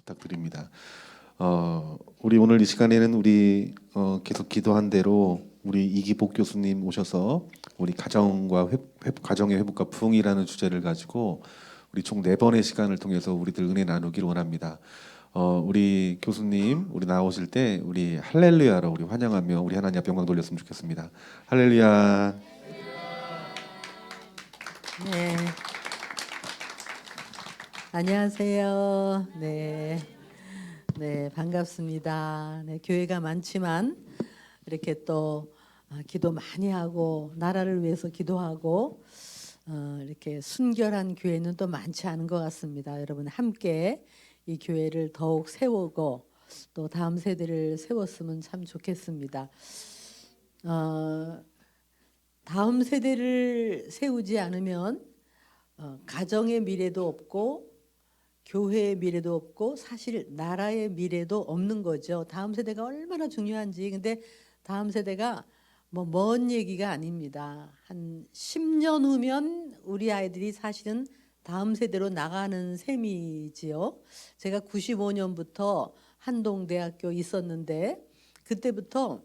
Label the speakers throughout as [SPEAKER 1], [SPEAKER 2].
[SPEAKER 1] 부탁드립니다. 우리 오늘 이 시간에는 우리 계속 기도한 대로 우리 이기복 교수님 오셔서 우리 가정의 회복과 부흥이라는 주제를 가지고 우리 총 4번의 시간을 통해서 우리들 은혜 나누기를 원합니다. 우리 교수님 우리 나오실 때 우리 할렐루야로 우리 환영하며 우리 하나님 앞에 영광 돌렸으면 좋겠습니다. 할렐루야.
[SPEAKER 2] 네. 안녕하세요. 네. 네, 반갑습니다. 네, 교회가 많지만 이렇게 또 기도 많이 하고 나라를 위해서 기도하고 이렇게 순결한 교회는 또 많지 않은 것 같습니다. 여러분 함께 이 교회를 더욱 세우고 또 다음 세대를 세웠으면 참 좋겠습니다. 다음 세대를 세우지 않으면 가정의 미래도 없고 교회의 미래도 없고 사실 나라의 미래도 없는 거죠. 다음 세대가 얼마나 중요한지. 근데 다음 세대가 먼 얘기가 아닙니다. 한 10년 후면 우리 아이들이 사실은 다음 세대로 나가는 셈이지요. 제가 95년부터 한동대학교 있었는데 그때부터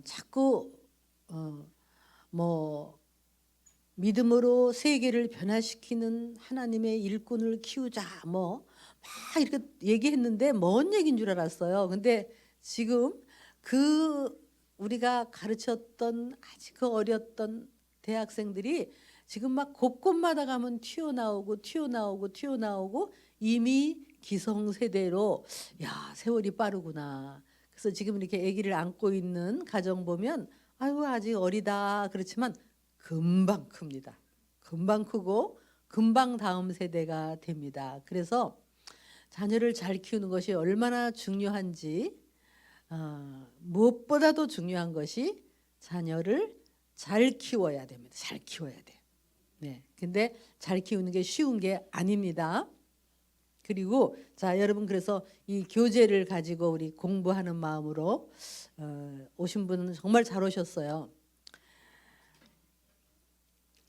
[SPEAKER 2] 자꾸 믿음으로 세계를 변화시키는 하나님의 일꾼을 키우자 막 이렇게 얘기했는데 먼 얘기인 줄 알았어요. 근데 지금 우리가 가르쳤던 아직 어렸던 대학생들이 지금 막 곳곳마다 가면 튀어나오고 이미 기성세대로 야, 세월이 빠르구나. 그래서 지금 이렇게 아기를 안고 있는 가정 보면 아유 아직 어리다 그렇지만 금방 큽니다. 금방 크고 금방 다음 세대가 됩니다. 그래서 자녀를 잘 키우는 것이 얼마나 중요한지 무엇보다도 중요한 것이 자녀를 잘 키워야 됩니다. 잘 키워야 돼요. 네. 근데 잘 키우는 게 쉬운 게 아닙니다. 그리고 자 여러분 그래서 이 교재를 가지고 우리 공부하는 마음으로 오신 분은 정말 잘 오셨어요.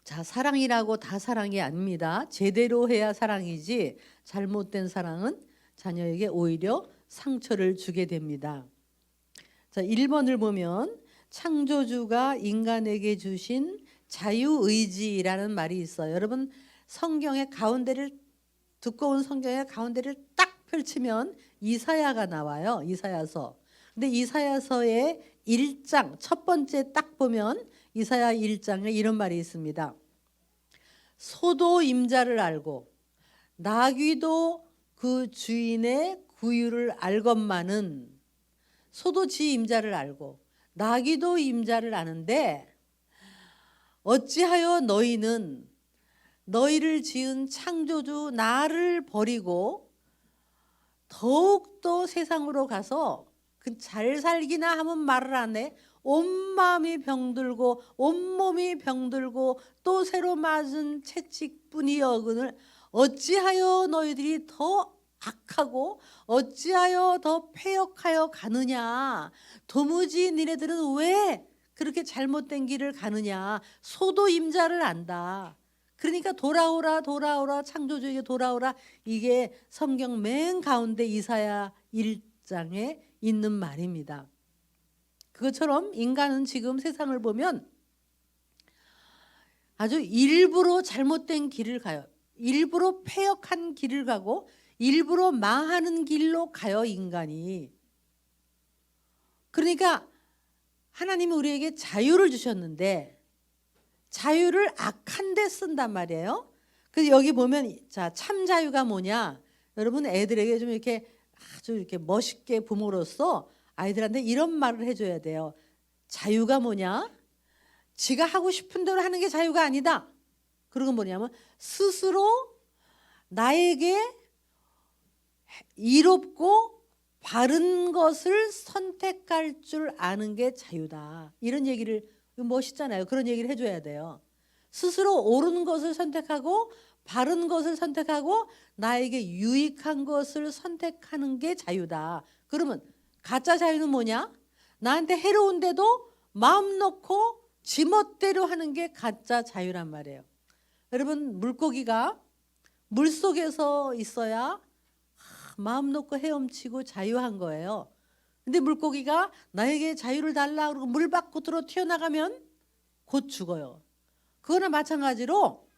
[SPEAKER 2] 자 사랑이라고 다 사랑이 아닙니다. 제대로 해야 사랑이지 잘못된 사랑은 자녀에게 오히려 상처를 주게 됩니다. 자 1번을 보면 창조주가 인간에게 주신 자유의지라는 말이 있어요. 여러분 성경의 가운데를 두꺼운 성경의 가운데를 딱 펼치면 이사야가 나와요. 이사야서. 근데 이사야서의 1장 첫 번째 딱 보면 이사야 1장에 이런 말이 있습니다. 소도 임자를 알고 나귀도 그 주인의 구유를 알건만은 소도 지 임자를 알고 나귀도 임자를 아는데 어찌하여 너희는 너희를 지은 창조주 나를 버리고 더욱더 세상으로 가서 잘 살기나 하면 말을 안 해. 온 마음이 병들고 온몸이 병들고 또 새로 맞은 채찍뿐이여그늘 어찌하여 너희들이 더 악하고 어찌하여 더 패역하여 가느냐. 도무지 니네들은 왜 그렇게 잘못된 길을 가느냐. 소도 임자를 안다. 그러니까 돌아오라 창조주에게 돌아오라. 이게 성경 맨 가운데 이사야 1장에 있는 말입니다. 그것처럼 인간은 지금 세상을 보면 아주 일부러 잘못된 길을 가요. 일부러 패역한 길을 가고 일부러 망하는 길로 가요. 인간이. 그러니까 하나님이 우리에게 자유를 주셨는데 자유를 악한 데 쓴단 말이에요. 그래서 여기 보면 자, 참 자유가 뭐냐? 여러분 애들에게 좀 이렇게 아주 이렇게 멋있게 부모로서 아이들한테 이런 말을 해줘야 돼요. 자유가 뭐냐? 지가 하고 싶은 대로 하는 게 자유가 아니다. 그런 건 뭐냐면 스스로 나에게 이롭고 바른 것을 선택할 줄 아는 게 자유다. 이런 얘기를 멋있잖아요. 그런 얘기를 해줘야 돼요. 스스로 옳은 것을 선택하고 바른 것을 선택하고 나에게 유익한 것을 선택하는 게 자유다. 그러면 가짜 자유는 뭐냐? 나한테 해로운데도 마음 놓고 지멋대로 하는 게 가짜 자유란 말이에요. 여러분 물고기가 물속에서 있어야 마음 놓고 헤엄치고 자유한 거예요. 근데 물고기가 나에게 자유를 달라 그러고 물 밖으로 튀어나가면 곧 죽어요. 그거나 마찬가지로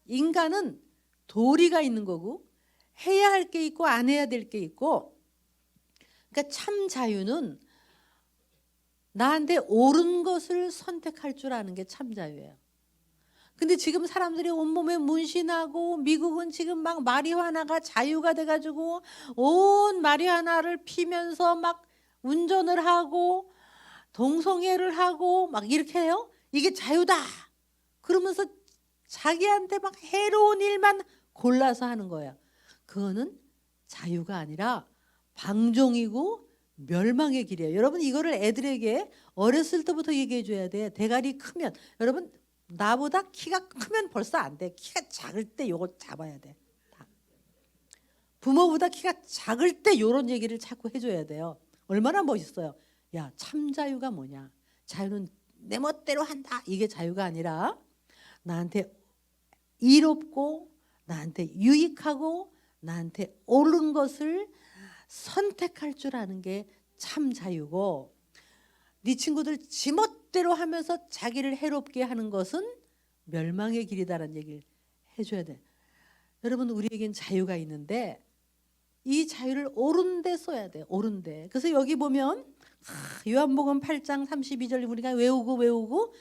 [SPEAKER 2] 인간은 도리가 있는 거고 해야 할 게 있고 안 해야 될 게 있고, 그러니까 참 자유는 나한테 옳은 것을 선택할 줄 아는 게 참 자유예요. 근데 지금 사람들이 온몸에 문신하고 미국은 지금 막 마리화나가 자유가 돼가지고 온 마리화나를 피면서 막 운전을 하고 동성애를 하고 막 이렇게 해요. 이게 자유다. 그러면서 자기한테 막 해로운 일만 골라서 하는 거예요. 그거는 자유가 아니라 방종이고 멸망의 길이에요. 여러분 이거를 애들에게 어렸을 때부터 얘기해 줘야 돼. 대가리 크면, 여러분 나보다 키가 크면 벌써 안 돼. 키가 작을 때 요거 잡아야 돼. 부모보다 키가 작을 때 요런 얘기를 자꾸 해줘야 돼요. 얼마나 멋있어요. 야, 참 자유가 뭐냐. 자유는 내 멋대로 한다. 이게 자유가 아니라 나한테 이롭고 나한테 유익하고 나한테 옳은 것을 선택할 줄 아는 게 참 자유고, 네 친구들 지멋대로 하면서 자기를 해롭게 하는 것은 멸망의 길이다라는 얘기를 해줘야 돼. 여러분 우리에겐 자유가 있는데 이 자유를 옳은 데 써야 돼. 옳은 데. 그래서 여기 보면 요한복음 8장 32절 우리가 외우고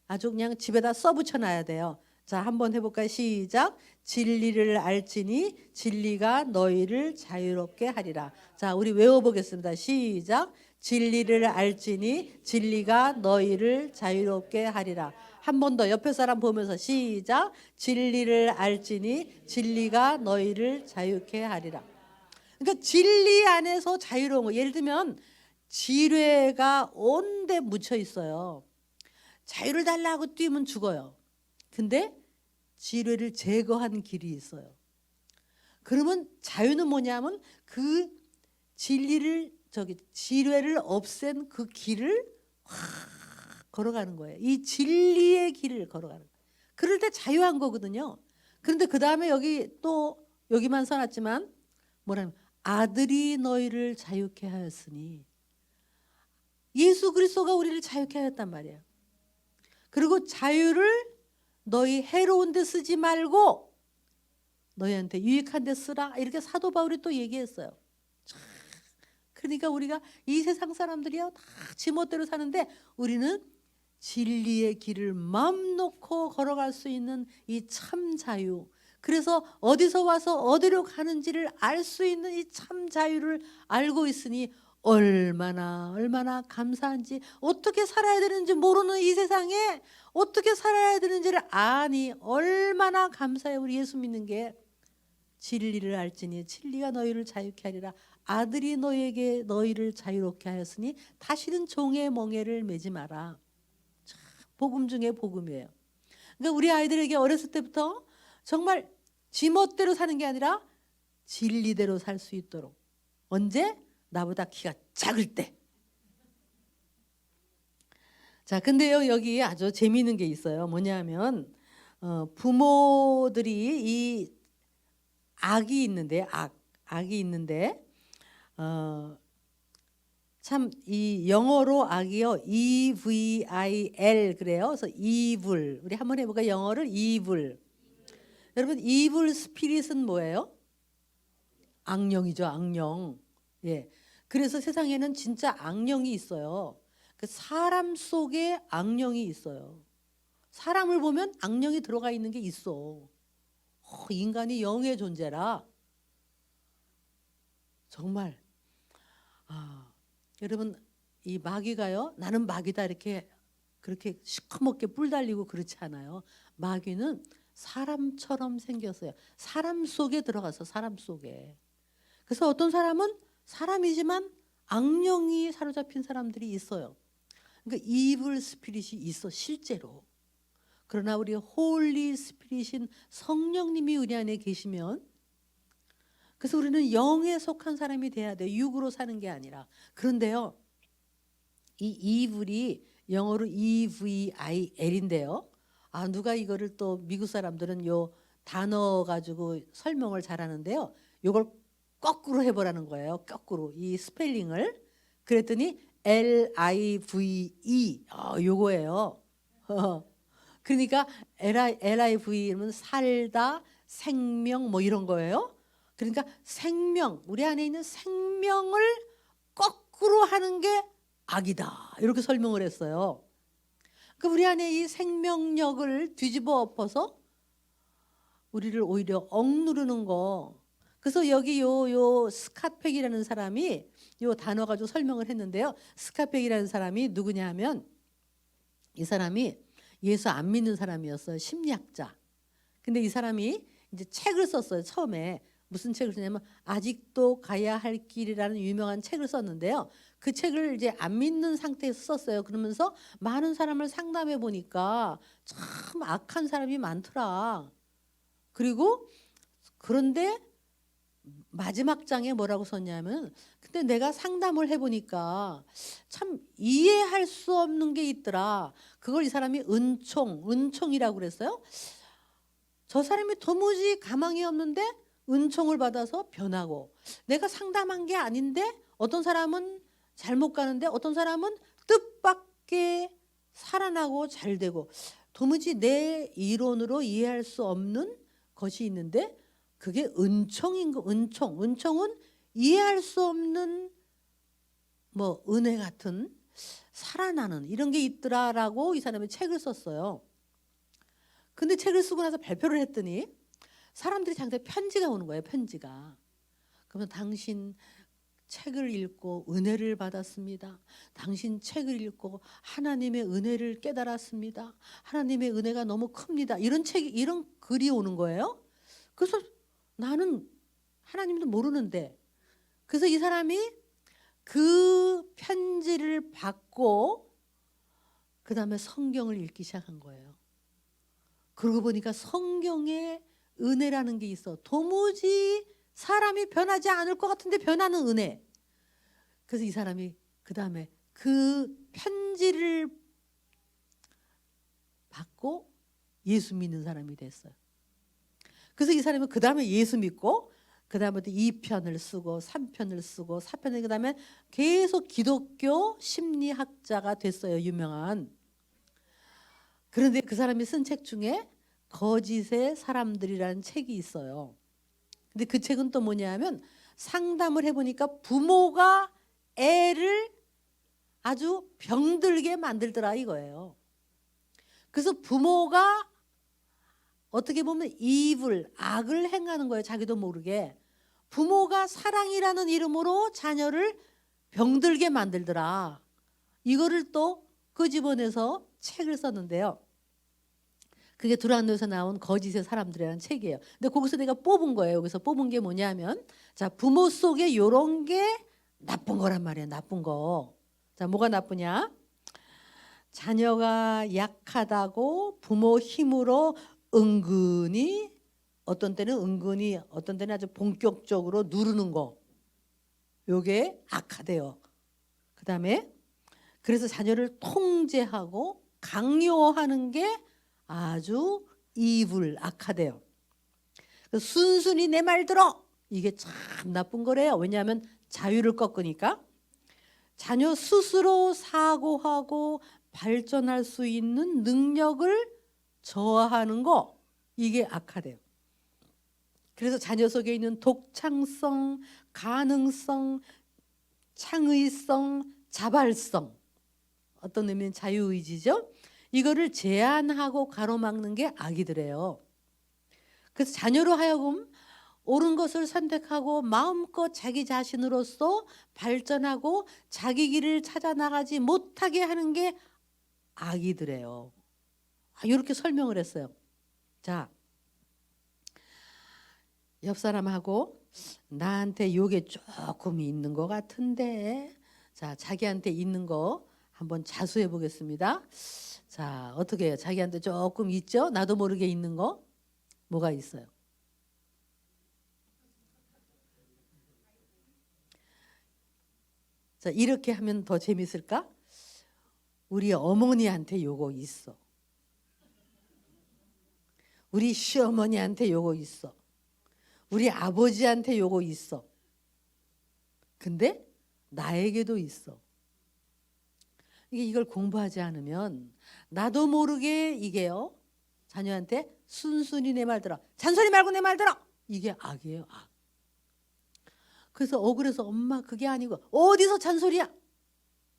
[SPEAKER 2] 아주 그냥 집에다 써붙여 놔야 돼요. 자, 한번 해볼까요? 시작. 진리를 알지니 진리가 너희를 자유롭게 하리라. 자, 우리 외워보겠습니다. 시작. 진리를 알지니 진리가 너희를 자유롭게 하리라. 한 번 더 옆에 사람 보면서 시작. 진리를 알지니 진리가 너희를 자유케 하리라. 그러니까 진리 안에서 자유로운 거. 예를 들면 지뢰가 온데 묻혀 있어요. 자유를 달라고 뛰면 죽어요. 근데 지뢰를 제거한 길이 있어요. 그러면 자유는 뭐냐면 그 지뢰를 없앤 그 길을 확 걸어가는 거예요. 이 진리의 길을 걸어가는 거예요. 그럴 때 자유한 거거든요. 그런데 그 다음에 여기만 써놨지만 뭐라면 아들이 너희를 자유케 하였으니, 예수 그리스도가 우리를 자유케 하였단 말이에요. 그리고 자유를 너희 해로운 데 쓰지 말고 너희한테 유익한 데 쓰라. 이렇게 사도 바울이 또 얘기했어요. 그러니까 우리가 이 세상 사람들이요 다 지멋대로 사는데 우리는 진리의 길을 마음 놓고 걸어갈 수 있는 이 참 자유. 그래서 어디서 와서 어디로 가는지를 알 수 있는 이 참 자유를 알고 있으니 얼마나 감사한지, 어떻게 살아야 되는지 모르는 이 세상에 어떻게 살아야 되는지를 아니 얼마나 감사해. 우리 예수 믿는 게 진리를 알지니 진리가 너희를 자유케 하리라. 아들이 너희를 자유롭게 하였으니 다시는 종의 멍에를 매지 마라. 참, 복음 중에 복음이에요. 그러니까 우리 아이들에게 어렸을 때부터 정말 지멋대로 사는 게 아니라 진리대로 살 수 있도록. 언제? 나보다 키가 작을 때. 자, 근데요 여기 아주 재미있는 게 있어요. 뭐냐면 부모들이 이 악이 있는데 악이 있는데 참 이 영어로 악이요 EVIL 그래요. 그래서 evil. 우리 한번 해볼까요? 영어를 evil. 여러분 evil spirit은 뭐예요? 악령이죠. 악령. 예. 그래서 세상에는 진짜 악령이 있어요. 그 사람 속에 악령이 있어요. 사람을 보면 악령이 들어가 있는 게 있어. 인간이 영의 존재라. 정말 여러분 이 마귀가요 나는 마귀다 이렇게 그렇게 시커멓게 뿔 달리고 그렇지 않아요. 마귀는 사람처럼 생겼어요. 사람 속에 들어가서 사람 속에. 그래서 어떤 사람은 사람이지만 악령이 사로잡힌 사람들이 있어요. 그러니까 이블 스피릿이 있어 실제로. 그러나 우리 홀리 스피릿인 성령님이 우리 안에 계시면, 그래서 우리는 영에 속한 사람이 돼야 돼요. 육으로 사는 게 아니라. 그런데요 이 이블이 영어로 EVIL인데요. 누가 이거를 또 미국 사람들은 요 단어 가지고 설명을 잘하는데요. 요걸 거꾸로 해보라는 거예요. 거꾸로 이 스펠링을. 그랬더니 LIVE 요거예요. 그러니까 LIVE는 살다, 생명 뭐 이런 거예요. 그러니까 생명, 우리 안에 있는 생명을 거꾸로 하는 게 악이다. 이렇게 설명을 했어요. 그 우리 안에 이 생명력을 뒤집어 엎어서 우리를 오히려 억누르는 거. 그래서 여기 요 스캇팩이라는 사람이 요 단어 가지고 설명을 했는데요. 스캇팩이라는 사람이 누구냐 하면 이 사람이 예수 안 믿는 사람이었어요. 심리학자. 근데 이 사람이 이제 책을 썼어요. 처음에 무슨 책을 쓰냐면 아직도 가야 할 길이라는 유명한 책을 썼는데요. 그 책을 이제 안 믿는 상태에서 썼어요. 그러면서 많은 사람을 상담해 보니까 참 악한 사람이 많더라. 그리고 그런데 마지막 장에 뭐라고 썼냐면 근데 내가 상담을 해보니까 참 이해할 수 없는 게 있더라. 그걸 이 사람이 은총이라고 그랬어요. 저 사람이 도무지 가망이 없는데 은총을 받아서 변하고 내가 상담한 게 아닌데 어떤 사람은 잘못 가는데 어떤 사람은 뜻밖의 살아나고 잘 되고 도무지 내 이론으로 이해할 수 없는 것이 있는데 그게 은총인 거. 은총은 이해할 수 없는 뭐 은혜 같은 살아나는 이런 게 있더라라고 이 사람이 책을 썼어요. 근데 책을 쓰고 나서 발표를 했더니 사람들이 자기한테 편지가 오는 거예요. 편지가. 그러면 당신 책을 읽고 은혜를 받았습니다. 당신 책을 읽고 하나님의 은혜를 깨달았습니다. 하나님의 은혜가 너무 큽니다. 이런 글이 오는 거예요. 그래서 나는 하나님도 모르는데 그래서 이 사람이 그 편지를 받고 그 다음에 성경을 읽기 시작한 거예요. 그러고 보니까 성경에 은혜라는 게 있어. 도무지 사람이 변하지 않을 것 같은데 변하는 은혜. 그래서 이 사람이 그 다음에 그 편지를 받고 예수 믿는 사람이 됐어요. 그래서 이 사람은 그 다음에 예수 믿고 그 다음부터 2편을 쓰고 3편을 쓰고 4편을 그 다음에 계속 기독교 심리학자가 됐어요. 유명한. 그런데 그 사람이 쓴 책 중에 거짓의 사람들이라는 책이 있어요. 근데 그 책은 또 뭐냐면 상담을 해보니까 부모가 애를 아주 병들게 만들더라 이거예요. 그래서 부모가 어떻게 보면 악을 행하는 거예요. 자기도 모르게. 부모가 사랑이라는 이름으로 자녀를 병들게 만들더라. 이거를 또 끄집어내서 책을 썼는데요. 그게 두란노에서 나온 거짓의 사람들이라는 책이에요. 근데 거기서 내가 뽑은 거예요. 여기서 뽑은 게 뭐냐면 자, 부모 속에 요런 게 나쁜 거란 말이에요. 나쁜 거. 자, 뭐가 나쁘냐? 자녀가 약하다고 부모 힘으로 은근히 어떤 때는 아주 본격적으로 누르는 거. 요게 악하대요. 그다음에 그래서 자녀를 통제하고 강요하는 게 아주 악하대요. 순순히 내 말 들어. 이게 참 나쁜 거래요. 왜냐하면 자유를 꺾으니까. 자녀 스스로 사고하고 발전할 수 있는 능력을 저하하는 거. 이게 악하대요. 그래서 자녀 속에 있는 독창성, 가능성, 창의성, 자발성. 어떤 의미는 자유의지죠. 이거를 제한하고 가로막는 게 악이더래요. 그래서 자녀로 하여금 옳은 것을 선택하고 마음껏 자기 자신으로서 발전하고 자기 길을 찾아 나가지 못하게 하는 게 악이더래요. 이렇게 설명을 했어요. 자, 옆 사람하고 나한테 요게 조금 있는 것 같은데, 자, 자기한테 있는 거 한번 자수해 보겠습니다. 자, 어떻게 해요? 자기한테 조금 있죠? 나도 모르게 있는 거 뭐가 있어요? 자, 이렇게 하면 더 재밌을까? 우리 어머니한테 요거 있어. 우리 시어머니한테 요거 있어. 우리 아버지한테 요거 있어. 근데 나에게도 있어. 이걸 공부하지 않으면 나도 모르게 이게요. 자녀한테 순순히 내 말 들어. 잔소리 말고 내 말 들어. 이게 악이에요. 악. 그래서 억울해서 엄마 그게 아니고 어디서 잔소리야?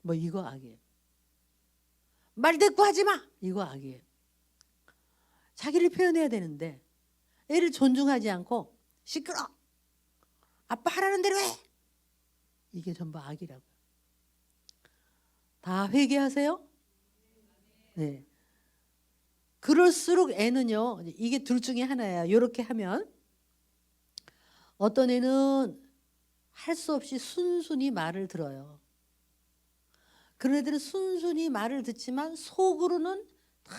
[SPEAKER 2] 뭐 이거 악이에요. 말대꾸 하지 마. 이거 악이에요. 자기를 표현해야 되는데 애를 존중하지 않고 시끄러. 아빠 하라는 대로 해. 이게 전부 악이라고요. 다 회개하세요? 네. 그럴수록 애는요. 이게 둘 중에 하나예요. 이렇게 하면 어떤 애는 할 수 없이 순순히 말을 들어요. 그런 애들은 순순히 말을 듣지만 속으로는 다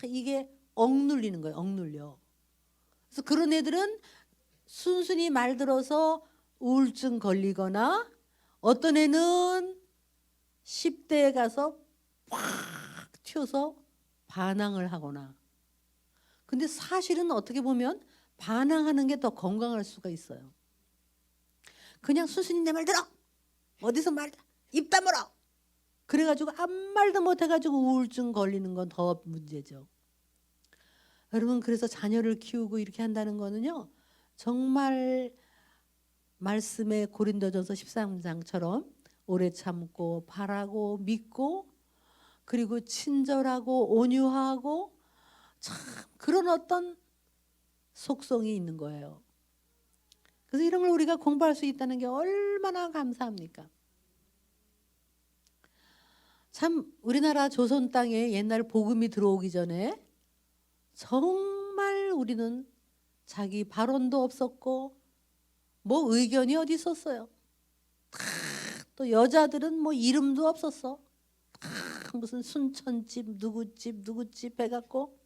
[SPEAKER 2] 이게 억눌리는 거예요. 억눌려. 그래서 그런 애들은 순순히 말 들어서 우울증 걸리거나 어떤 애는 10대에 가서 팍 튀어서 반항을 하거나. 근데 사실은 어떻게 보면 반항하는 게 더 건강할 수가 있어요. 그냥 순순히 내 말 들어. 어디서 말 입 다물어. 그래가지고 아무 말도 못해가지고 우울증 걸리는 건 더 문제죠. 여러분 그래서 자녀를 키우고 이렇게 한다는 거는요. 정말 말씀의 고린도전서 13장처럼 오래 참고 바라고 믿고 그리고 친절하고 온유하고 참 그런 어떤 속성이 있는 거예요. 그래서 이런 걸 우리가 공부할 수 있다는 게 얼마나 감사합니까? 참 우리나라 조선 땅에 옛날 복음이 들어오기 전에 정말 우리는 자기 발언도 없었고 뭐 의견이 어디 있었어요. 또 여자들은 뭐 이름도 없었어. 무슨 순천집 누구집 해갖고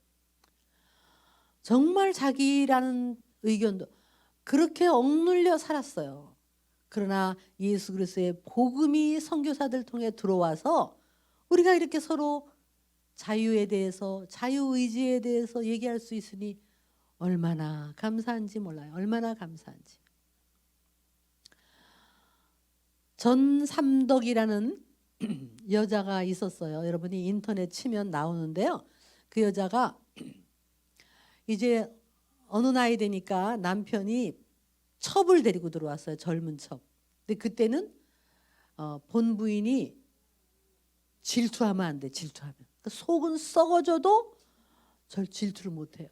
[SPEAKER 2] 정말 자기라는 의견도 그렇게 억눌려 살았어요. 그러나 예수 그리스도의 복음이 선교사들 통해 들어와서 우리가 이렇게 서로 자유에 대해서 자유의지에 대해서 얘기할 수 있으니 얼마나 감사한지 몰라요. 얼마나 감사한지. 전삼덕이라는 여자가 있었어요. 여러분이 인터넷 치면 나오는데요. 그 여자가 이제 어느 나이 되니까 남편이 첩을 데리고 들어왔어요. 젊은 첩. 근데 그때는 본부인이 질투하면 안 돼. 질투하면. 그러니까 속은 썩어져도 절 질투를 못해요.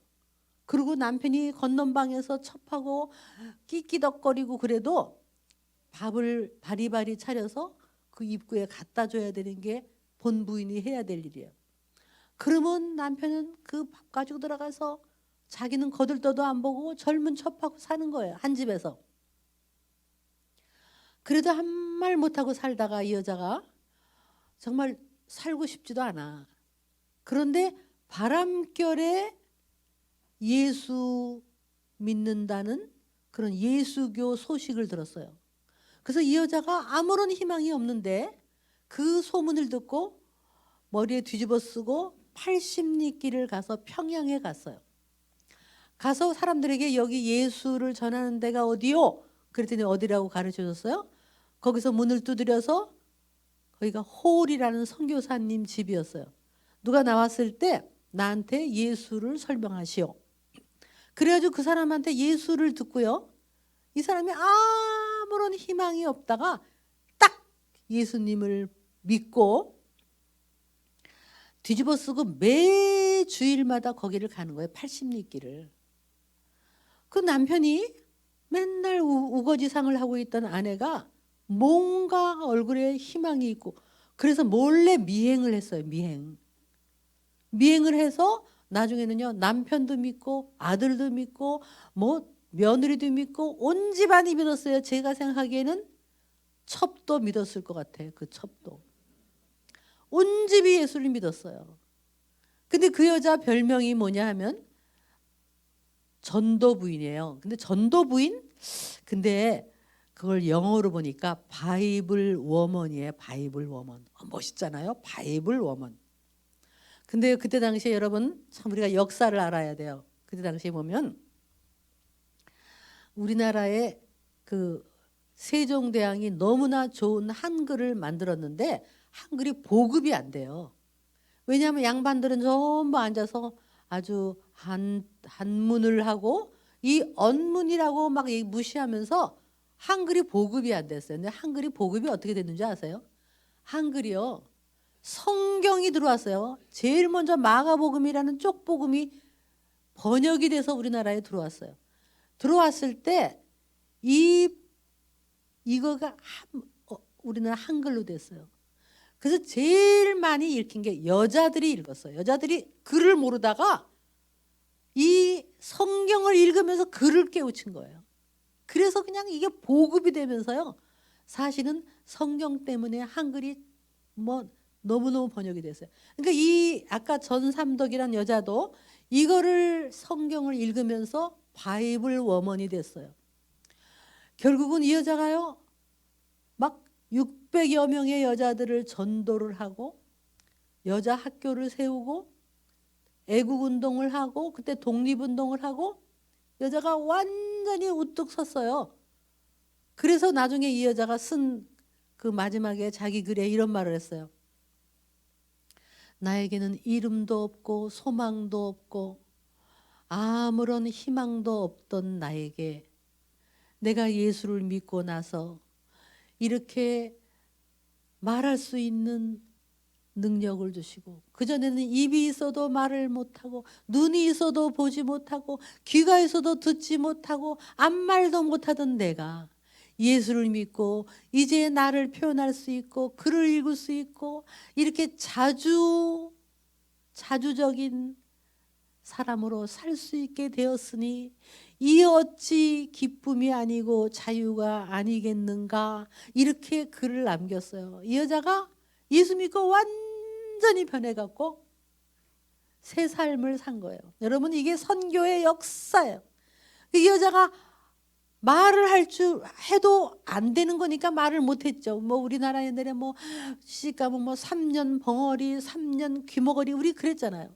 [SPEAKER 2] 그리고 남편이 건넌방에서 첩하고 끼끼덕거리고 그래도 밥을 바리바리 차려서 그 입구에 갖다 줘야 되는 게 본부인이 해야 될 일이에요. 그러면 남편은 그 밥 가지고 들어가서 자기는 거들떠도 안 보고 젊은 첩하고 사는 거예요. 한 집에서. 그래도 한 말 못하고 살다가 이 여자가 정말 살고 싶지도 않아. 그런데 바람결에 예수 믿는다는 그런 예수교 소식을 들었어요. 그래서 이 여자가 아무런 희망이 없는데 그 소문을 듣고 머리에 뒤집어 쓰고 80리길을 가서 평양에 갔어요. 가서 사람들에게 여기 예수를 전하는 데가 어디요? 그랬더니 어디라고 가르쳐줬어요? 거기서 문을 두드려서 거기가 홀이라는 선교사님 집이었어요. 누가 나왔을 때 나한테 예수를 설명하시오. 그래가지고 그 사람한테 예수를 듣고요. 이 사람이 아무런 희망이 없다가 딱 예수님을 믿고 뒤집어 쓰고 매 주일마다 거기를 가는 거예요. 80리길을. 그 남편이 맨날 우거지상을 하고 있던 아내가 뭔가 얼굴에 희망이 있고 그래서 몰래 미행을 했어요. 미행을 해서 나중에는요 남편도 믿고 아들도 믿고 뭐 며느리도 믿고 온 집안이 믿었어요. 제가 생각하기에는 첩도 믿었을 것 같아요. 그 첩도. 온 집이 예수를 믿었어요. 근데 그 여자 별명이 뭐냐 하면 전도부인이에요. 근데 전도부인? 근데 그걸 영어로 보니까 바이블 워먼이에요. 바이블 워먼. 멋있잖아요. 바이블 워먼. 근데 그때 당시에 여러분 참 우리가 역사를 알아야 돼요. 그때 당시에 보면 우리나라의 그 세종대왕이 너무나 좋은 한글을 만들었는데 한글이 보급이 안 돼요. 왜냐하면 양반들은 전부 앉아서 아주 한문을 하고 이 언문이라고 막 무시하면서 한글이 보급이 안 됐어요. 근데 한글이 보급이 어떻게 됐는지 아세요? 한글이요. 성경이 들어왔어요. 제일 먼저 마가복음이라는 쪽복음이 번역이 돼서 우리나라에 들어왔어요. 들어왔을 때 이거가 우리나라 한글로 됐어요. 그래서 제일 많이 읽힌 게 여자들이 읽었어요. 여자들이 글을 모르다가 이 성경을 읽으면서 글을 깨우친 거예요. 그래서 그냥 이게 보급이 되면서요. 사실은 성경 때문에 한글이 뭐 너무너무 번역이 됐어요. 그러니까 이 아까 전삼덕이란 여자도 이거를 성경을 읽으면서 바이블 워먼이 됐어요. 결국은 이 여자가요. 막 600여 명의 여자들을 전도를 하고 여자 학교를 세우고 애국운동을 하고 그때 독립운동을 하고 여자가 완전히 우뚝 섰어요. 그래서 나중에 이 여자가 쓴 그 마지막에 자기 글에 이런 말을 했어요. 나에게는 이름도 없고 소망도 없고 아무런 희망도 없던 나에게 내가 예수를 믿고 나서 이렇게 말할 수 있는 능력을 주시고 그전에는 입이 있어도 말을 못하고 눈이 있어도 보지 못하고 귀가 있어도 듣지 못하고 아무 말도 못하던 내가 예수를 믿고 이제 나를 표현할 수 있고 글을 읽을 수 있고 이렇게 자주적인 사람으로 살 수 있게 되었으니 이 어찌 기쁨이 아니고 자유가 아니겠는가 이렇게 글을 남겼어요. 이 여자가 예수 믿고 완전히 변해갖고 새 삶을 산 거예요. 여러분 이게 선교의 역사예요. 이 여자가 말을 할 줄 해도 안 되는 거니까 말을 못했죠. 뭐 우리나라 옛날에 뭐 시집가면 뭐 3년 벙어리 3년 귀머거리 우리 그랬잖아요.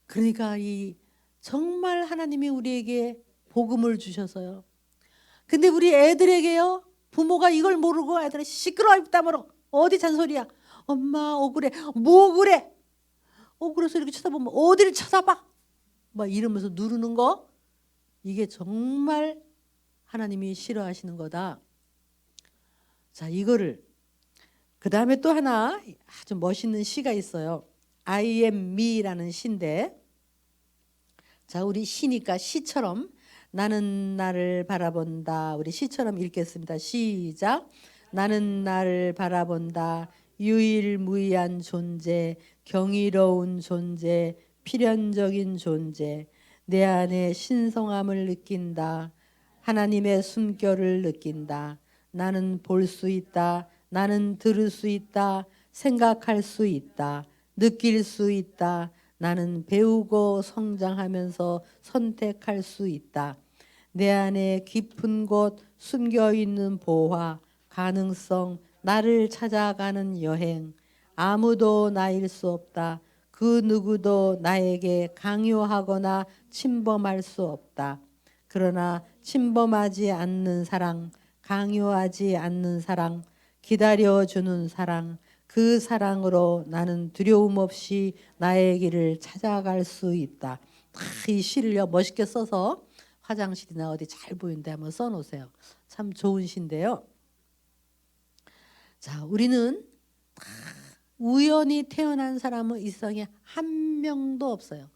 [SPEAKER 2] 그러니까 이 정말 하나님이 우리에게 복음을 주셔서요. 근데 우리 애들에게요. 부모가 이걸 모르고 애들은 시끄러워 입다물어. 어디 잔소리야. 엄마 억울해. 뭐 그래. 억울해서 이렇게 쳐다보면 어디를 쳐다봐. 막 이러면서 누르는 거. 이게 정말 하나님이 싫어하시는 거다. 자, 이거를 그 다음에 또 하나 아주 멋있는 시가 있어요. I am me라는 시인데 자, 우리 시니까 시처럼 나는 나를 바라본다. 우리 시처럼 읽겠습니다. 시작. 나는 나를 바라본다. 유일무이한 존재, 경이로운 존재, 필연적인 존재. 내 안에 신성함을 느낀다. 하나님의 숨결을 느낀다. 나는 볼 수 있다. 나는 들을 수 있다. 생각할 수 있다. 느낄 수 있다. 나는 배우고 성장하면서 선택할 수 있다. 내 안에 깊은 곳 숨겨있는 보화, 가능성, 나를 찾아가는 여행. 아무도 나일 수 없다. 그 누구도 나에게 강요하거나 침범할 수 없다. 그러나 침범하지 않는 사랑, 강요하지 않는 사랑, 기다려주는 사랑, 그 사랑으로 나는 두려움 없이 나의 길을 찾아갈 수 있다. 이 시를요 멋있게 써서 화장실이나 어디 잘 보이는데 한번 써놓으세요. 참 좋은 시인데요. 자, 우리는 우연히 태어난 사람은 이 세상에 한 명도 없어요.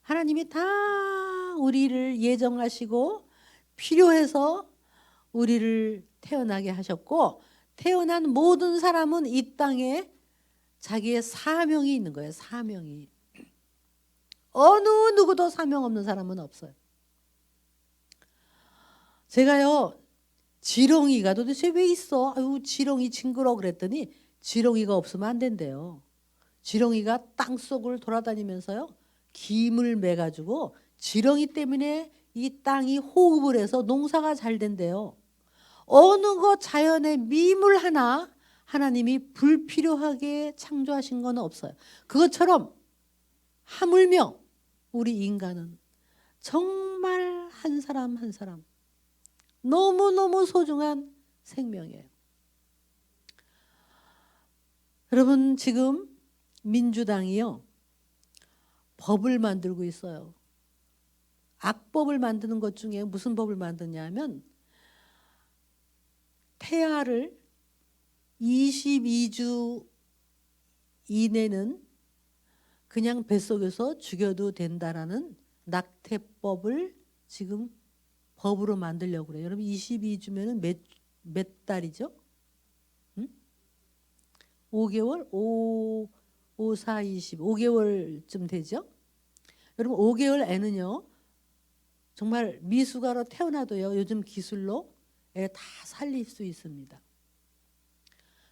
[SPEAKER 2] 하나님이 다 우리를 예정하시고 필요해서 우리를 태어나게 하셨고 태어난 모든 사람은 이 땅에 자기의 사명이 있는 거예요. 사명이. 어느 누구도 사명 없는 사람은 없어요. 제가요 지렁이가 도대체 왜 있어? 아유 지렁이 징그러워 그랬더니 지렁이가 없으면 안 된대요. 지렁이가 땅속을 돌아다니면서요 김을 매가지고 지렁이 때문에 이 땅이 호흡을 해서 농사가 잘 된대요. 어느 것 자연의 미물 하나 하나님이 불필요하게 창조하신 건 없어요. 그것처럼 하물며 우리 인간은 정말 한 사람 한 사람 너무너무 소중한 생명이에요. 여러분, 지금 민주당이요, 법을 만들고 있어요. 악법을 만드는 것 중에 무슨 법을 만드냐면 태아를 22주 이내는 그냥 뱃속에서 죽여도 된다라는 낙태법을 지금 법으로 만들려고 그래요. 여러분, 22주면은 몇 달이죠? 5개월? 5, 4, 20, 5개월쯤 되죠? 여러분, 5개월 애는요, 정말 미숙아로 태어나도요, 요즘 기술로 애 다 살릴 수 있습니다.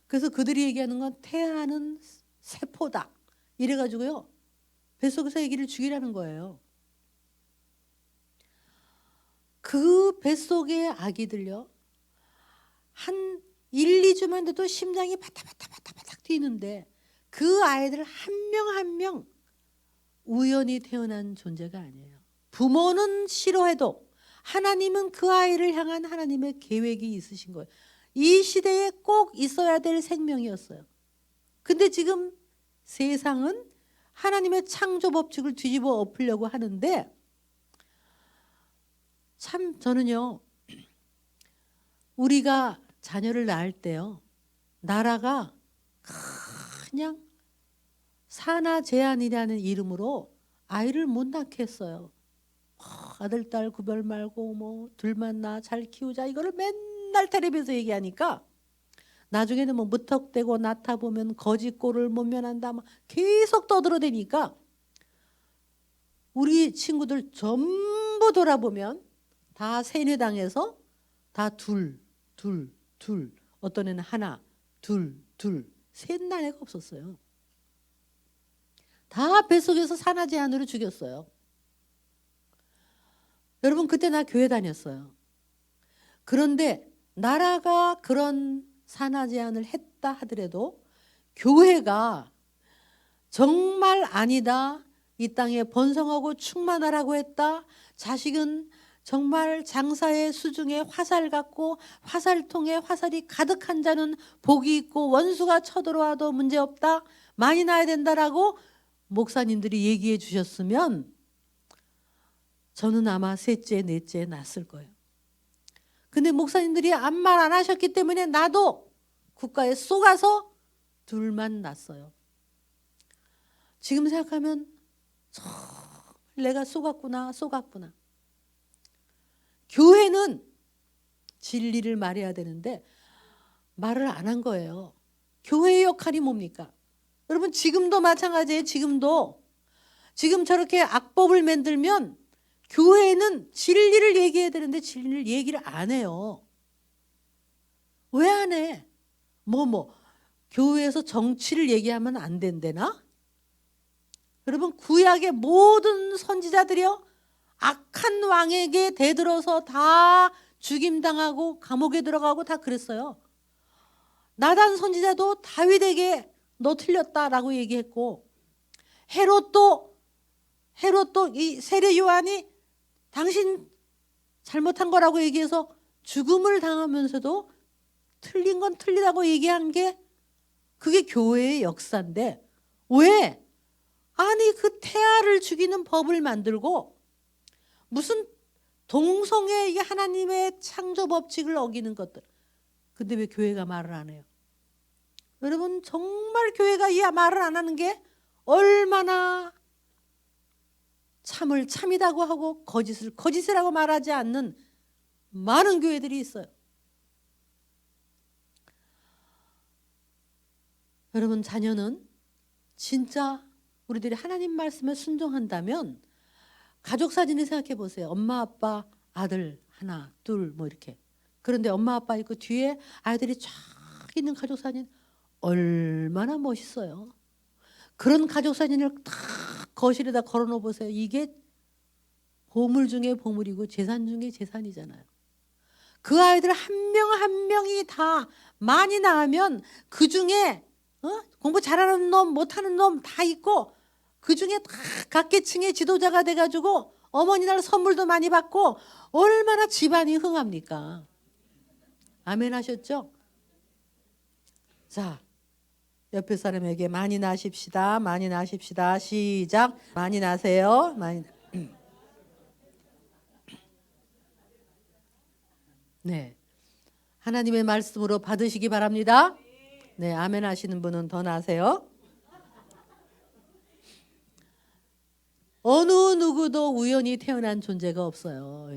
[SPEAKER 2] 그래서 그들이 얘기하는 건 태아는 세포다 이래가지고요, 뱃속에서 아기를 죽이라는 거예요. 그 뱃속의 아기들요, 한 1, 2주만 돼도 심장이 바타바타바타바닥 뛰는데 그 아이들 한 명 한 명 우연히 태어난 존재가 아니에요. 부모는 싫어해도 하나님은 그 아이를 향한 하나님의 계획이 있으신 거예요. 이 시대에 꼭 있어야 될 생명이었어요. 근데 지금 세상은 하나님의 창조 법칙을 뒤집어 엎으려고 하는데, 참 저는요, 우리가 자녀를 낳을 때요, 나라가 그냥 산하 제한이라는 이름으로 아이를 못 낳게 했어요. 아들 딸 구별 말고 뭐 둘만 낳아 잘 키우자, 이거를 맨날 텔레비에서 얘기하니까 나중에는 뭐 무턱대고 낳다 보면 거짓골을 못 면한다 막 계속 떠들어대니까 우리 친구들 전부 돌아보면 다 세뇌당해서 다 둘, 어떤 애는 하나, 둘, 셋 난 애가 없었어요. 다 뱃속에서 산하 제한으로 죽였어요. 여러분, 그때 나 교회 다녔어요. 그런데 나라가 그런 산하 제한을 했다 하더라도 교회가 정말 아니다, 이 땅에 번성하고 충만하라고 했다, 자식은 정말 장사의 수중에 화살 같고 화살통에 화살이 가득한 자는 복이 있고 원수가 쳐들어와도 문제없다, 많이 낳아야 된다라고 목사님들이 얘기해 주셨으면 저는 아마 셋째, 넷째 낳았을 거예요. 근데 목사님들이 아무 말 안 하셨기 때문에 나도 국가에 쏘가서 둘만 낳았어요. 지금 생각하면 내가 쏘갔구나. 교회는 진리를 말해야 되는데 말을 안 한 거예요. 교회의 역할이 뭡니까? 여러분, 지금도 마찬가지예요. 지금 저렇게 악법을 만들면 교회는 진리를 얘기해야 되는데 진리를 얘기를 안 해요. 왜 안 해? 교회에서 정치를 얘기하면 안 된대나? 여러분, 구약의 모든 선지자들이요, 악한 왕에게 대들어서 다 죽임당하고 감옥에 들어가고 다 그랬어요. 나단 선지자도 다윗에게 너 틀렸다라고 얘기했고, 헤롯도 이 세례 요한이 당신 잘못한 거라고 얘기해서 죽음을 당하면서도 틀린 건 틀리다고 얘기한 게 그게 교회의 역사인데, 왜? 아니, 그 태아를 죽이는 법을 만들고 무슨 동성애, 이게 하나님의 창조 법칙을 어기는 것들. 근데 왜 교회가 말을 안 해요? 여러분, 정말 교회가 이 말을 안 하는 게 얼마나 참을 참이라고 하고 거짓을 거짓이라고 말하지 않는 많은 교회들이 있어요. 여러분, 자녀는 진짜 우리들이 하나님 말씀에 순종한다면, 가족 사진을 생각해 보세요. 엄마, 아빠, 아들 하나, 둘 뭐 이렇게. 그런데 엄마, 아빠 있고 뒤에 아이들이 쫙 있는 가족 사진 얼마나 멋있어요. 그런 가족 사진을 딱 거실에다 걸어놓어 보세요. 이게 보물 중에 보물이고 재산 중에 재산이잖아요. 그 아이들 한 명 한 명이 다 많이 낳으면 그 중에 공부 잘하는 놈, 못하는 놈 다 있고, 그 중에 다 각계층의 지도자가 돼가지고 어머니날 선물도 많이 받고 얼마나 집안이 흥합니까? 아멘 하셨죠? 자, 옆에 사람에게 많이 나십시다. 많이 나십시다. 시작. 많이 나세요. 많이. 네. 하나님의 말씀으로 받으시기 바랍니다. 네, 아멘 하시는 분은 더 나세요. 어느 누구도 우연히 태어난 존재가 없어요.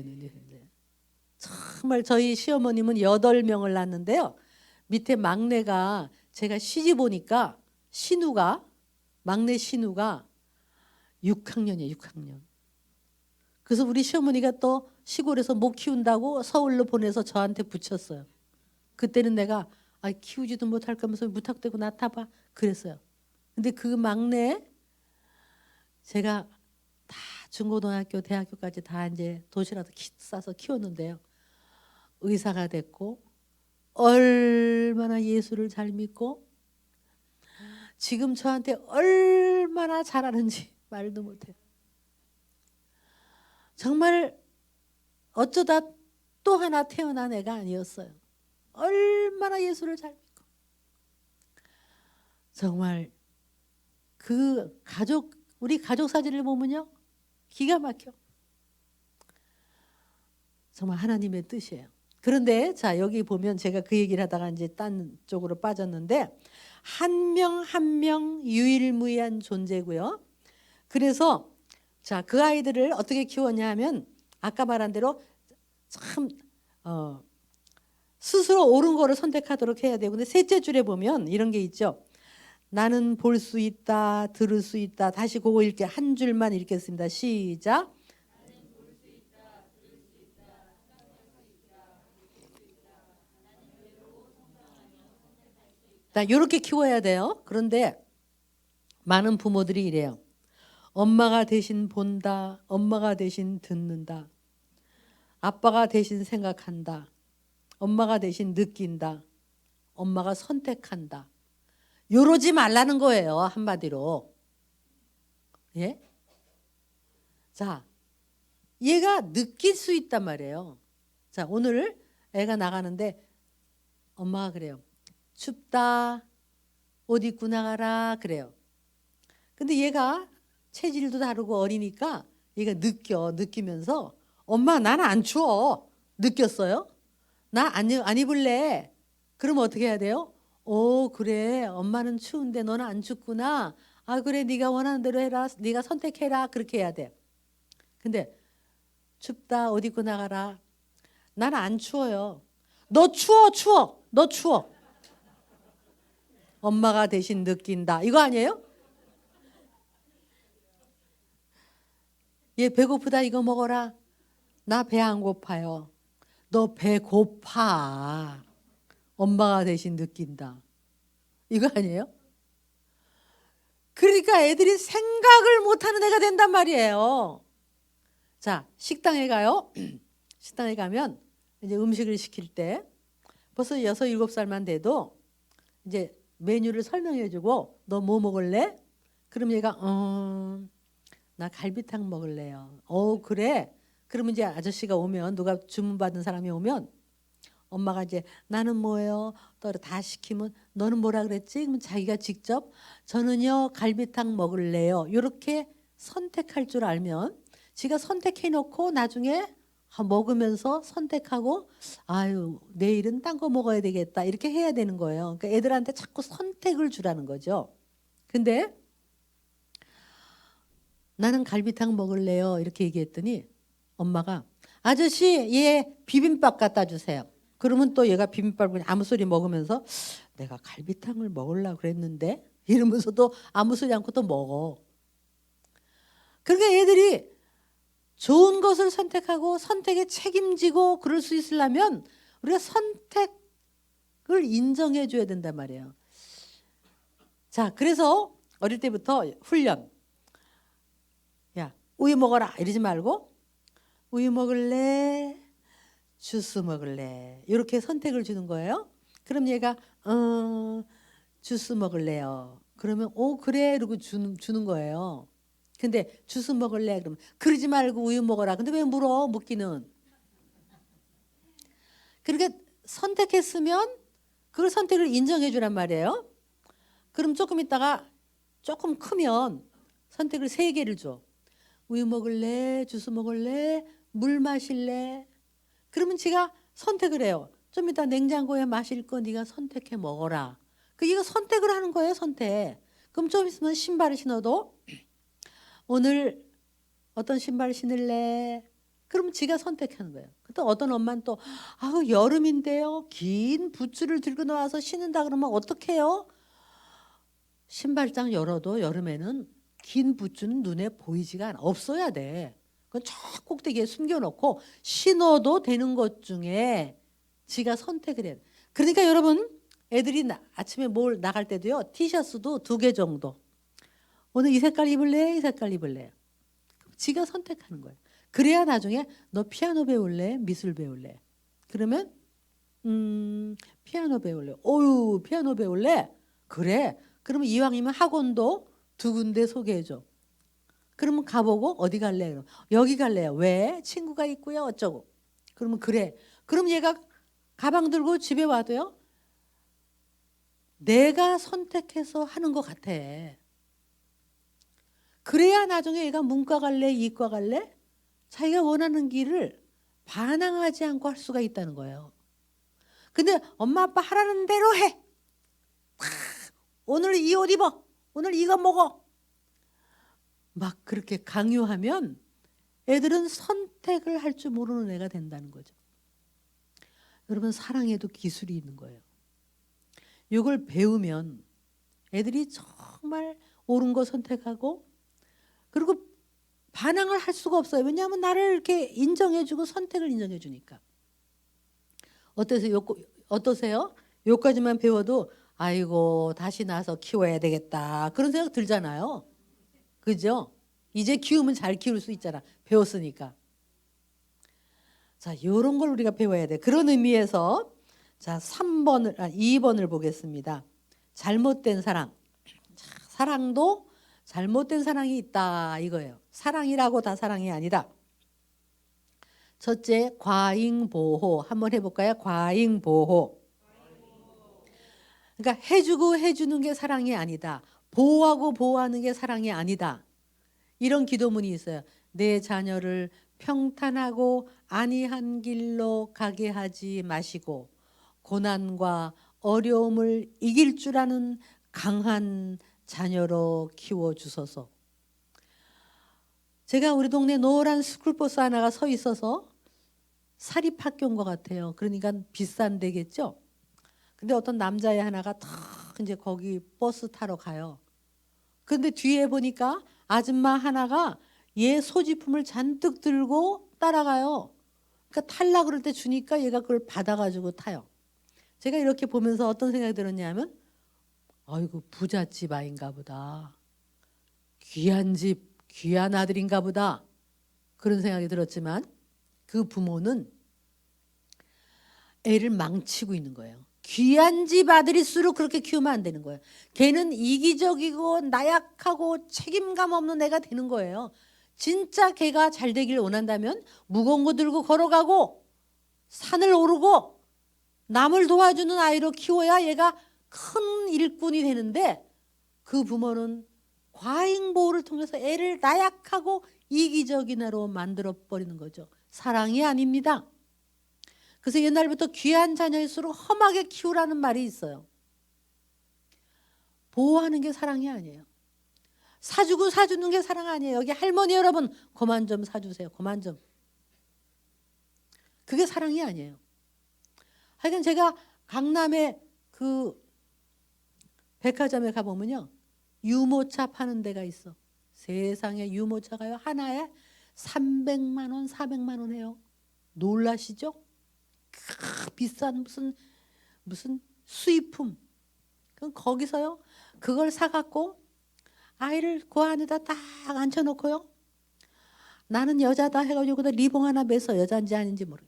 [SPEAKER 2] 정말 저희 시어머님은 8명을 낳았는데요. 밑에 막내가 제가 시집 오니까 막내 신우가 6학년이에요. 6학년. 그래서 우리 시어머니가 또 시골에서 못 키운다고 서울로 보내서 저한테 붙였어요. 그때는 내가 키우지도 못할 거면서 무턱대고 낳다봐 그랬어요. 근데 그 막내 제가 다 중고등학교, 대학교까지 다 이제 도시락도 싸서 키웠는데요. 의사가 됐고 얼마나 예수를 잘 믿고 지금 저한테 얼마나 잘하는지 말도 못해요. 정말 어쩌다 또 하나 태어난 애가 아니었어요. 얼마나 예수를 잘 믿고 정말 우리 가족 사진을 보면요 기가 막혀. 정말 하나님의 뜻이에요. 그런데 자 여기 보면 제가 그 얘기를 하다가 이제 딴 쪽으로 빠졌는데 한 명 한 명 유일무이한 존재고요. 그래서 자 그 아이들을 어떻게 키웠냐 하면 아까 말한 대로 참 스스로 옳은 거를 선택하도록 해야 되고 근데 셋째 줄에 보면 이런 게 있죠. 나는 볼 수 있다, 들을 수 있다. 다시 그거 읽게 한 줄만 읽겠습니다. 시작. 이렇게 키워야 돼요. 그런데 많은 부모들이 이래요. 엄마가 대신 본다. 엄마가 대신 듣는다. 아빠가 대신 생각한다. 엄마가 대신 느낀다. 엄마가 선택한다. 이러지 말라는 거예요. 한마디로. 예? 자, 얘가 느낄 수 있단 말이에요. 자, 오늘 애가 나가는데 엄마가 그래요. 춥다. 옷 입고 나가라. 그래요. 근데 얘가 체질도 다르고 어리니까 얘가 느끼면서 엄마 나는 안 추워. 느꼈어요? 나 안 입을래. 그러면 어떻게 해야 돼요? 오 그래 엄마는 추운데 너는 안 춥구나. 아 그래 네가 원하는 대로 해라. 네가 선택해라. 그렇게 해야 돼. 근데 춥다. 옷 입고 나가라. 나는 안 추워요. 너 추워. 너 추워. 엄마가 대신 느낀다. 이거 아니에요? 얘 배고프다 이거 먹어라. 나 배 안 고파요. 너 배 고파. 엄마가 대신 느낀다. 이거 아니에요? 그러니까 애들이 생각을 못하는 애가 된단 말이에요. 자, 식당에 가요. 식당에 가면 이제 음식을 시킬 때 벌써 6, 7살만 돼도 이제 메뉴를 설명해주고 너 뭐 먹을래? 그럼 얘가 나 갈비탕 먹을래요. 그래? 그러면 이제 아저씨가 오면 누가 주문받은 사람이 오면 엄마가 이제 나는 뭐예요? 또 다 시키면 너는 뭐라 그랬지? 그러면 자기가 직접 저는요 갈비탕 먹을래요. 이렇게 선택할 줄 알면 지가 선택해 놓고 나중에 먹으면서 선택하고 아유 내일은 딴 거 먹어야 되겠다 이렇게 해야 되는 거예요. 그러니까 애들한테 자꾸 선택을 주라는 거죠. 근데 나는 갈비탕 먹을래요 이렇게 얘기했더니 엄마가 아저씨 얘 비빔밥 갖다 주세요. 그러면 또 얘가 비빔밥을 아무 소리 먹으면서 내가 갈비탕을 먹으려고 그랬는데 이러면서도 아무 소리 않고 또 먹어. 그러니까 애들이 좋은 것을 선택하고 선택에 책임지고 그럴 수 있으려면 우리가 선택을 인정해 줘야 된단 말이에요. 자, 그래서 어릴 때부터 훈련. 야, 우유 먹어라 이러지 말고 우유 먹을래? 주스 먹을래? 이렇게 선택을 주는 거예요. 그럼 얘가 주스 먹을래요. 그러면 그래 이러고 주는 거예요. 근데 주스 먹을래? 그러면 그러지 말고 우유 먹어라. 근데 왜 물어? 묻기는. 그렇게 선택했으면 그걸 선택을 인정해 주란 말이에요. 그럼 조금 있다가 조금 크면 선택을 3개를 줘. 우유 먹을래? 주스 먹을래? 물 마실래? 그러면 제가 선택을 해요. 좀 이따 냉장고에 마실 거 네가 선택해 먹어라. 이거 선택을 하는 거예요, 선택. 그럼 좀 있으면 신발을 신어도 오늘 어떤 신발 신을래? 그럼 지가 선택하는 거예요. 또 어떤 엄마는 또 여름인데요. 긴 부츠를 들고 나와서 신는다 그러면 어떡해요? 신발장 열어도 여름에는 긴 부츠는 눈에 보이지가 않아. 없어야 돼. 그건 저 꼭대기에 숨겨놓고 신어도 되는 것 중에 지가 선택을 해야 돼. 그러니까 여러분 애들이 아침에 뭘 나갈 때도요. 티셔츠도 2개 정도. 오늘 이 색깔 입을래? 이 색깔 입을래? 지가 선택하는 거예요. 그래야 나중에 너 피아노 배울래? 미술 배울래? 그러면 피아노 배울래? 어유 피아노 배울래? 그래. 그러면 이왕이면 학원도 2군데 소개해줘. 그러면 가보고 어디 갈래? 그럼 여기 갈래요. 왜? 친구가 있고요. 어쩌고. 그러면 그래. 그럼 얘가 가방 들고 집에 와도요. 내가 선택해서 하는 것 같아. 그래야 나중에 얘가 문과 갈래? 이과 갈래? 자기가 원하는 길을 반항하지 않고 할 수가 있다는 거예요. 근데 엄마 아빠 하라는 대로 해. 오늘 이 옷 입어. 오늘 이거 먹어. 막 그렇게 강요하면 애들은 선택을 할 줄 모르는 애가 된다는 거죠. 여러분 사랑에도 기술이 있는 거예요. 이걸 배우면 애들이 정말 옳은 거 선택하고 그리고 반항을 할 수가 없어요. 왜냐하면 나를 이렇게 인정해주고 선택을 인정해주니까. 어떠세요? 요까지만 배워도 아이고 다시 나서 키워야 되겠다. 그런 생각 들잖아요. 그죠? 이제 키우면 잘 키울 수 있잖아. 배웠으니까. 자, 이런 걸 우리가 배워야 돼. 그런 의미에서 자, 2번을 보겠습니다. 잘못된 사랑. 자, 사랑도 잘못된 사랑이 있다 이거예요. 사랑이라고 다 사랑이 아니다. 첫째, 과잉보호. 한번 해볼까요? 과잉보호. 그러니까 해주고 해주는 게 사랑이 아니다. 보호하고 보호하는 게 사랑이 아니다. 이런 기도문이 있어요. 내 자녀를 평탄하고 안이한 길로 가게 하지 마시고 고난과 어려움을 이길 줄 아는 강한 자녀로 키워주소서. 제가 우리 동네 노란 스쿨버스 하나가 서 있어서 사립학교인 것 같아요. 그러니까 비싼 데겠죠. 근데 어떤 남자애 하나가 탁 이제 거기 버스 타러 가요. 근데 뒤에 보니까 아줌마 하나가 얘 소지품을 잔뜩 들고 따라가요. 그러니까 탈라 그럴 때 주니까 얘가 그걸 받아가지고 타요. 제가 이렇게 보면서 어떤 생각이 들었냐면 아이고 부잣집 아인가 보다. 귀한 집, 귀한 아들인가 보다. 그런 생각이 들었지만 그 부모는 애를 망치고 있는 거예요. 귀한 집 아들일수록 그렇게 키우면 안 되는 거예요. 걔는 이기적이고 나약하고 책임감 없는 애가 되는 거예요. 진짜 걔가 잘 되길 원한다면 무거운 거 들고 걸어가고 산을 오르고 남을 도와주는 아이로 키워야 얘가 큰 일꾼이 되는데 그 부모는 과잉보호를 통해서 애를 나약하고 이기적인 애로 만들어버리는 거죠. 사랑이 아닙니다. 그래서 옛날부터 귀한 자녀일수록 험하게 키우라는 말이 있어요. 보호하는 게 사랑이 아니에요. 사주고 사주는 게 사랑 아니에요. 여기 할머니 여러분 그만 좀 사주세요. 그만 좀. 그게 사랑이 아니에요. 하여간 제가 강남에 그 백화점에 가보면요. 유모차 파는 데가 있어. 세상에 유모차가요. 하나에 300만 원, 400만 원 해요. 놀라시죠? 비싼 무슨 수입품. 그럼 거기서요. 그걸 사갖고 아이를 그 안에다 딱 앉혀놓고요. 나는 여자다 해가지고 리봉 하나 매서 여자인지 아닌지 모르.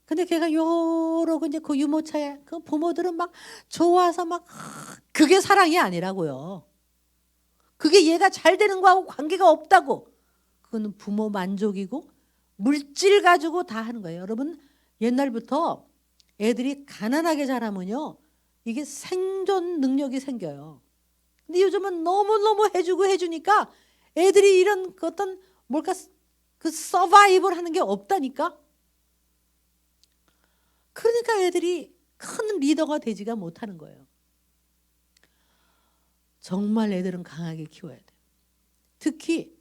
[SPEAKER 2] 근데 걔가 요러고 이제 그 유모차에 그 부모들은 막 좋아서 막 그게 사랑이 아니라고요. 그게 얘가 잘 되는 거하고 관계가 없다고. 그거는 부모 만족이고 물질 가지고 다 하는 거예요. 여러분 옛날부터 애들이 가난하게 자라면요 이게 생존 능력이 생겨요. 근데 요즘은 너무너무 해주고 해주니까 애들이 이런 그 어떤 뭘까 그 서바이벌 하는 게 없다니까. 그러니까 애들이 큰 리더가 되지가 못하는 거예요. 정말 애들은 강하게 키워야 돼요. 특히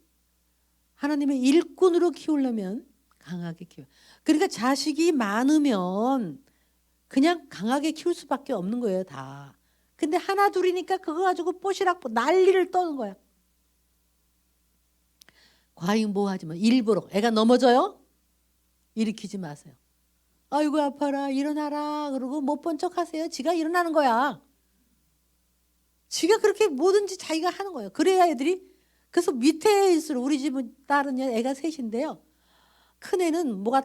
[SPEAKER 2] 하나님의 일꾼으로 키우려면 강하게 키워요. 그러니까 자식이 많으면 그냥 강하게 키울 수밖에 없는 거예요, 다. 근데 하나 둘이니까 그거 가지고 뽀시락 난리를 떠는 거야. 과잉보호하지 마. 일부러 애가 넘어져요? 일으키지 마세요. 아이고 아파라 일어나라 그러고 못 본 척하세요. 지가 일어나는 거야. 지가 그렇게 뭐든지 자기가 하는 거예요. 그래야 애들이. 그래서 밑에 있을 우리 집은 딸은 애가 셋인데요. 큰 애는 뭐가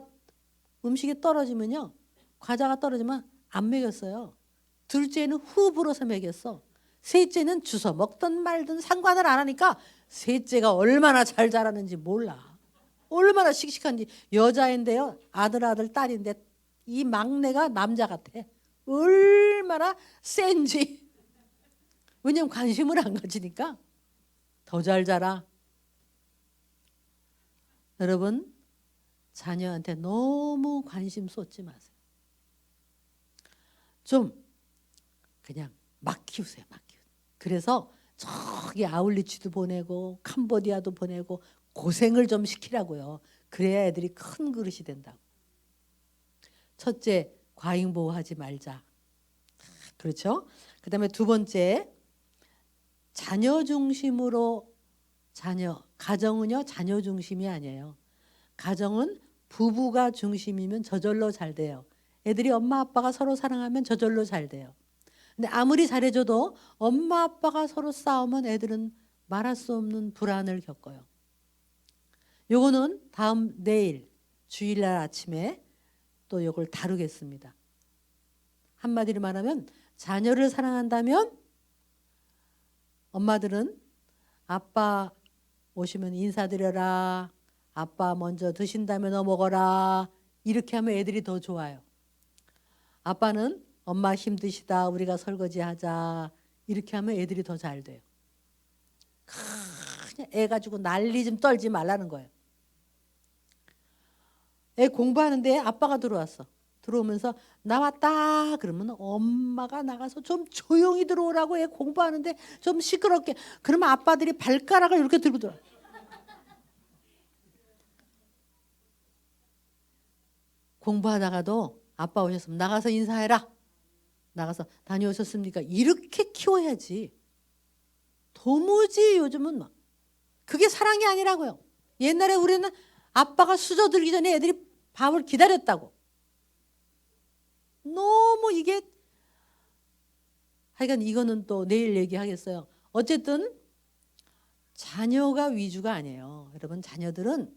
[SPEAKER 2] 음식이 떨어지면요, 과자가 떨어지면 안 먹였어요. 둘째는 후 불어서 먹였어. 셋째는 주워 먹든 말든 상관을 안 하니까 셋째가 얼마나 잘 자라는지 몰라. 얼마나 씩씩한지. 여자인데요, 아들 딸인데 이 막내가 남자 같아. 얼마나 센지. 왜냐면 관심을 안 가지니까 더 잘 자라. 여러분 자녀한테 너무 관심 쏟지 마세요. 좀 그냥 막 키우세요. 막 키우세요. 그래서 저기 아울리치도 보내고 캄보디아도 보내고 고생을 좀 시키라고요. 그래야 애들이 큰 그릇이 된다고. 첫째, 과잉보호하지 말자. 그렇죠? 그 다음에 두 번째, 자녀 중심으로 가정은요 자녀 중심이 아니에요. 가정은 부부가 중심이면 저절로 잘 돼요. 애들이 엄마 아빠가 서로 사랑하면 저절로 잘 돼요. 근데 아무리 잘해줘도 엄마 아빠가 서로 싸우면 애들은 말할 수 없는 불안을 겪어요. 요거는 내일 주일날 아침에 또 요걸 다루겠습니다. 한마디로 말하면 자녀를 사랑한다면 엄마들은 아빠 오시면 인사드려라. 아빠 먼저 드신다면 너 먹어라. 이렇게 하면 애들이 더 좋아요. 아빠는 엄마 힘드시다. 우리가 설거지하자. 이렇게 하면 애들이 더 잘 돼요. 그냥 애 가지고 난리 좀 떨지 말라는 거예요. 애 공부하는데 아빠가 들어왔어. 들어오면서 나왔다 그러면 엄마가 나가서 좀 조용히 들어오라고. 애 공부하는데 좀 시끄럽게. 그러면 아빠들이 발가락을 이렇게 들고 들어와. 공부하다가도 아빠 오셨으면 나가서 인사해라. 나가서 다녀오셨습니까? 이렇게 키워야지. 도무지 요즘은 막 그게 사랑이 아니라고요. 옛날에 우리는 아빠가 수저들기 전에 애들이 밥을 기다렸다고. 너무 이게 하여간 이거는 또 내일 얘기하겠어요. 어쨌든 자녀가 위주가 아니에요. 여러분 자녀들은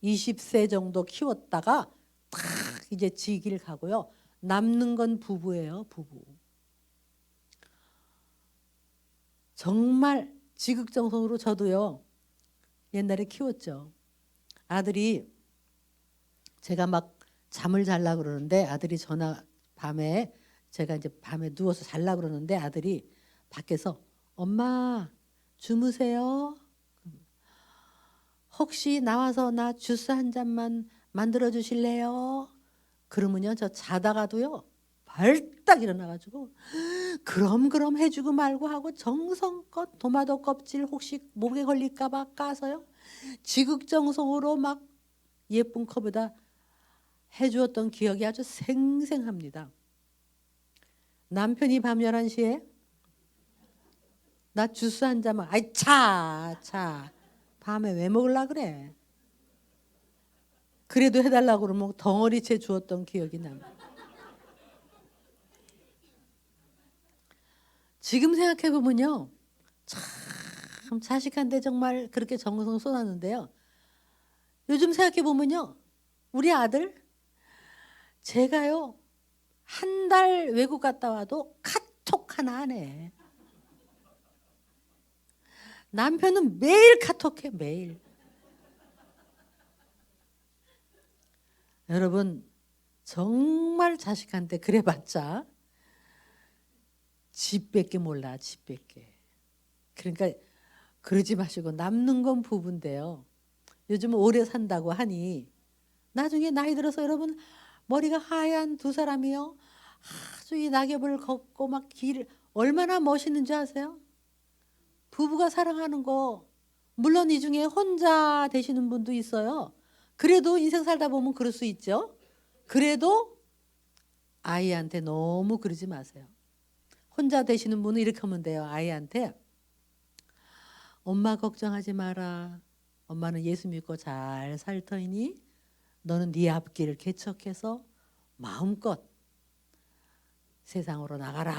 [SPEAKER 2] 20세 정도 키웠다가 탁 이제 지길 가고요. 남는 건 부부예요. 부부. 정말 지극정성으로 저도요. 옛날에 키웠죠. 아들이 제가 막 잠을 자려고 그러는데 아들이 밤에 제가 이제 밤에 누워서 자려고 그러는데 아들이 밖에서 엄마 주무세요. 혹시 나와서 나 주스 한 잔만 만들어 주실래요? 그러면요 저 자다가도요 발딱 일어나가지고 그럼 해주고 말고 하고 정성껏 도마도 껍질 혹시 목에 걸릴까봐 까서요 지극정성으로 막 예쁜 컵에다 해주었던 기억이 아주 생생합니다. 남편이 밤 11시에 나 주스 한 잔만 아이 차 밤에 왜 먹으려 그래. 그래도 해달라고 그러면 덩어리째 주었던 기억이 납니다. 지금 생각해보면요 참 자식한테 정말 그렇게 정성 쏟았는데요. 요즘 생각해보면요 우리 아들 제가요 한 달 외국 갔다 와도 카톡 하나 안 해. 남편은 매일 카톡해, 매일. 여러분 정말 자식한테 그래봤자 집밖에 몰라, 집밖에. 그러니까 그러지 마시고 남는 건 부부인데요. 요즘 오래 산다고 하니 나중에 나이 들어서 여러분 머리가 하얀 두 사람이요. 아주 이 낙엽을 걷고 막 길 얼마나 멋있는지 아세요? 부부가 사랑하는 거 물론 이 중에 혼자 되시는 분도 있어요. 그래도 인생 살다 보면 그럴 수 있죠. 그래도 아이한테 너무 그러지 마세요. 혼자 되시는 분은 이렇게 하면 돼요. 아이한테 엄마 걱정하지 마라. 엄마는 예수 믿고 잘 살 터이니 너는 네 앞길을 개척해서 마음껏 세상으로 나가라.